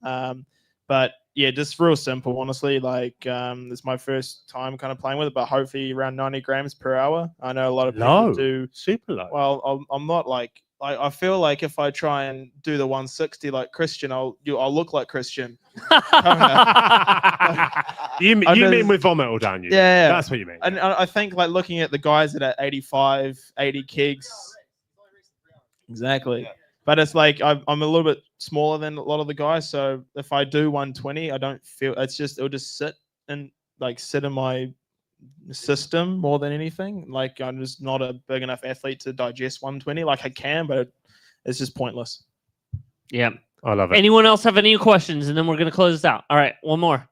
But yeah, just real simple. Honestly, like it's my first time kind of playing with it, but hopefully around 90 grams per hour. I know a lot of people Low. do. Super low. Well, I'm not like. I feel like if I try and do the 160 like Christian, I'll look like Christian. you I mean just- with vomit all down you? Yeah. That's what you mean. And I think like looking at the guys that are 85, 80 kegs. Exactly. But it's like I'm a little bit smaller than a lot of the guys. So if I do 120, I don't feel it'll just sit in my system more than anything. Like I'm just not a big enough athlete to digest 120. Like I can, but it's just pointless. Yeah. I love it. Anyone else have any questions? And then we're going to close this out. All right, one more.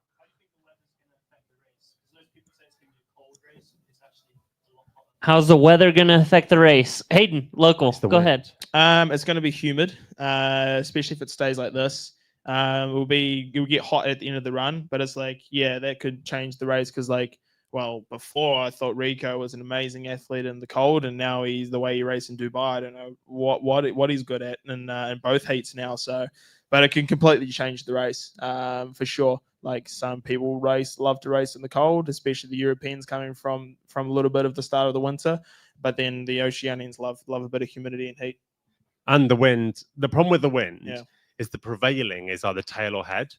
How's the weather going to affect the race? Hayden, local, It's the go wind. ahead. It's going to be humid, especially if it stays like this. It'll get hot at the end of the run, but it's like, yeah, that could change the race because like, well, before I thought Rico was an amazing athlete in the cold, and now he's the way he races in Dubai. I don't know what he's good at in both heats now. So, but it can completely change the race for sure. Like some people love to race in the cold, especially the Europeans coming from a little bit of the start of the winter. But then the Oceanians love a bit of humidity and heat. And the wind. The problem with the wind Yeah. is the prevailing is either tail or head,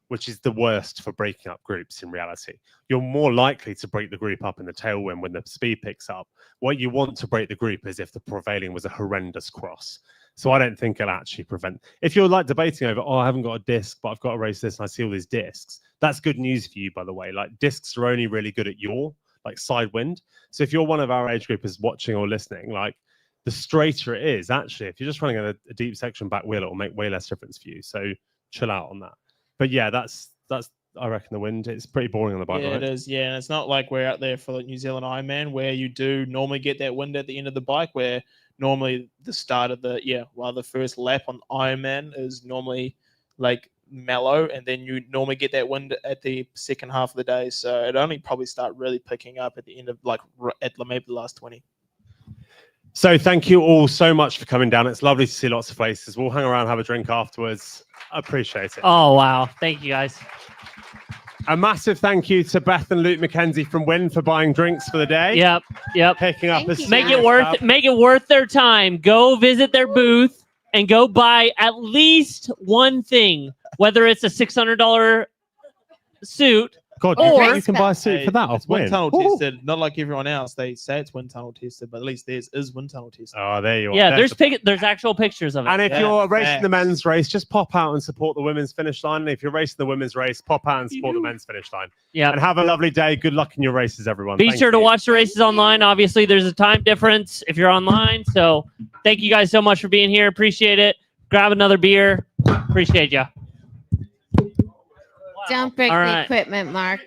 which is the worst for breaking up groups in reality. You're more likely to break the group up in the tailwind when the speed picks up. What you want to break the group is if the prevailing was a horrendous cross. So I don't think it'll actually prevent. If you're like debating over, I haven't got a disc, but I've got to race this and I see all these discs, that's good news for you, by the way. Like discs are only really good at your like side wind. So if you're one of our age groupers watching or listening, like the straighter it is, actually, if you're just running a deep section back wheel, it will make way less difference for you. So chill out on that. But yeah, that's I reckon the wind. It's pretty boring on the bike, Yeah, right? it is. Yeah, and it's not like we're out there for the New Zealand Ironman where you do normally get that wind at the end of the bike. Where normally the start of the first lap on Ironman is normally like mellow, and then you normally get that wind at the second half of the day. So it only probably start really picking up at the end of maybe the last 20. So thank you all so much for coming down. It's lovely to see lots of faces. We'll hang around, have a drink afterwards. I appreciate it. Oh, wow. Thank you, guys. A massive thank you to Beth and Luke McKenzie from Wyn for buying drinks for the day. Yep. Picking up Thank a you, Make guys. it worth their time. Go visit their booth and go buy at least one thing, whether it's a $600 suit. God, Or- you can buy a suit for that off It's wind Wyn. tunnel Ooh. tested, not like everyone else. They say it's wind tunnel tested, but at least theirs is wind tunnel tested. Oh, there you are. Yeah, There's there's actual pictures of it. And if Yeah, you're racing the facts. men's race, just pop out and support the women's finish line. And if you're racing the women's race, pop out and support the men's finish line. Yeah. And have a lovely day. Good luck in your races, everyone. Be Thank sure to you. watch the races online. Obviously, there's a time difference if you're online. So thank you guys so much for being here. Appreciate it. Grab another beer. Appreciate you. Don't break All the right. equipment, Mark.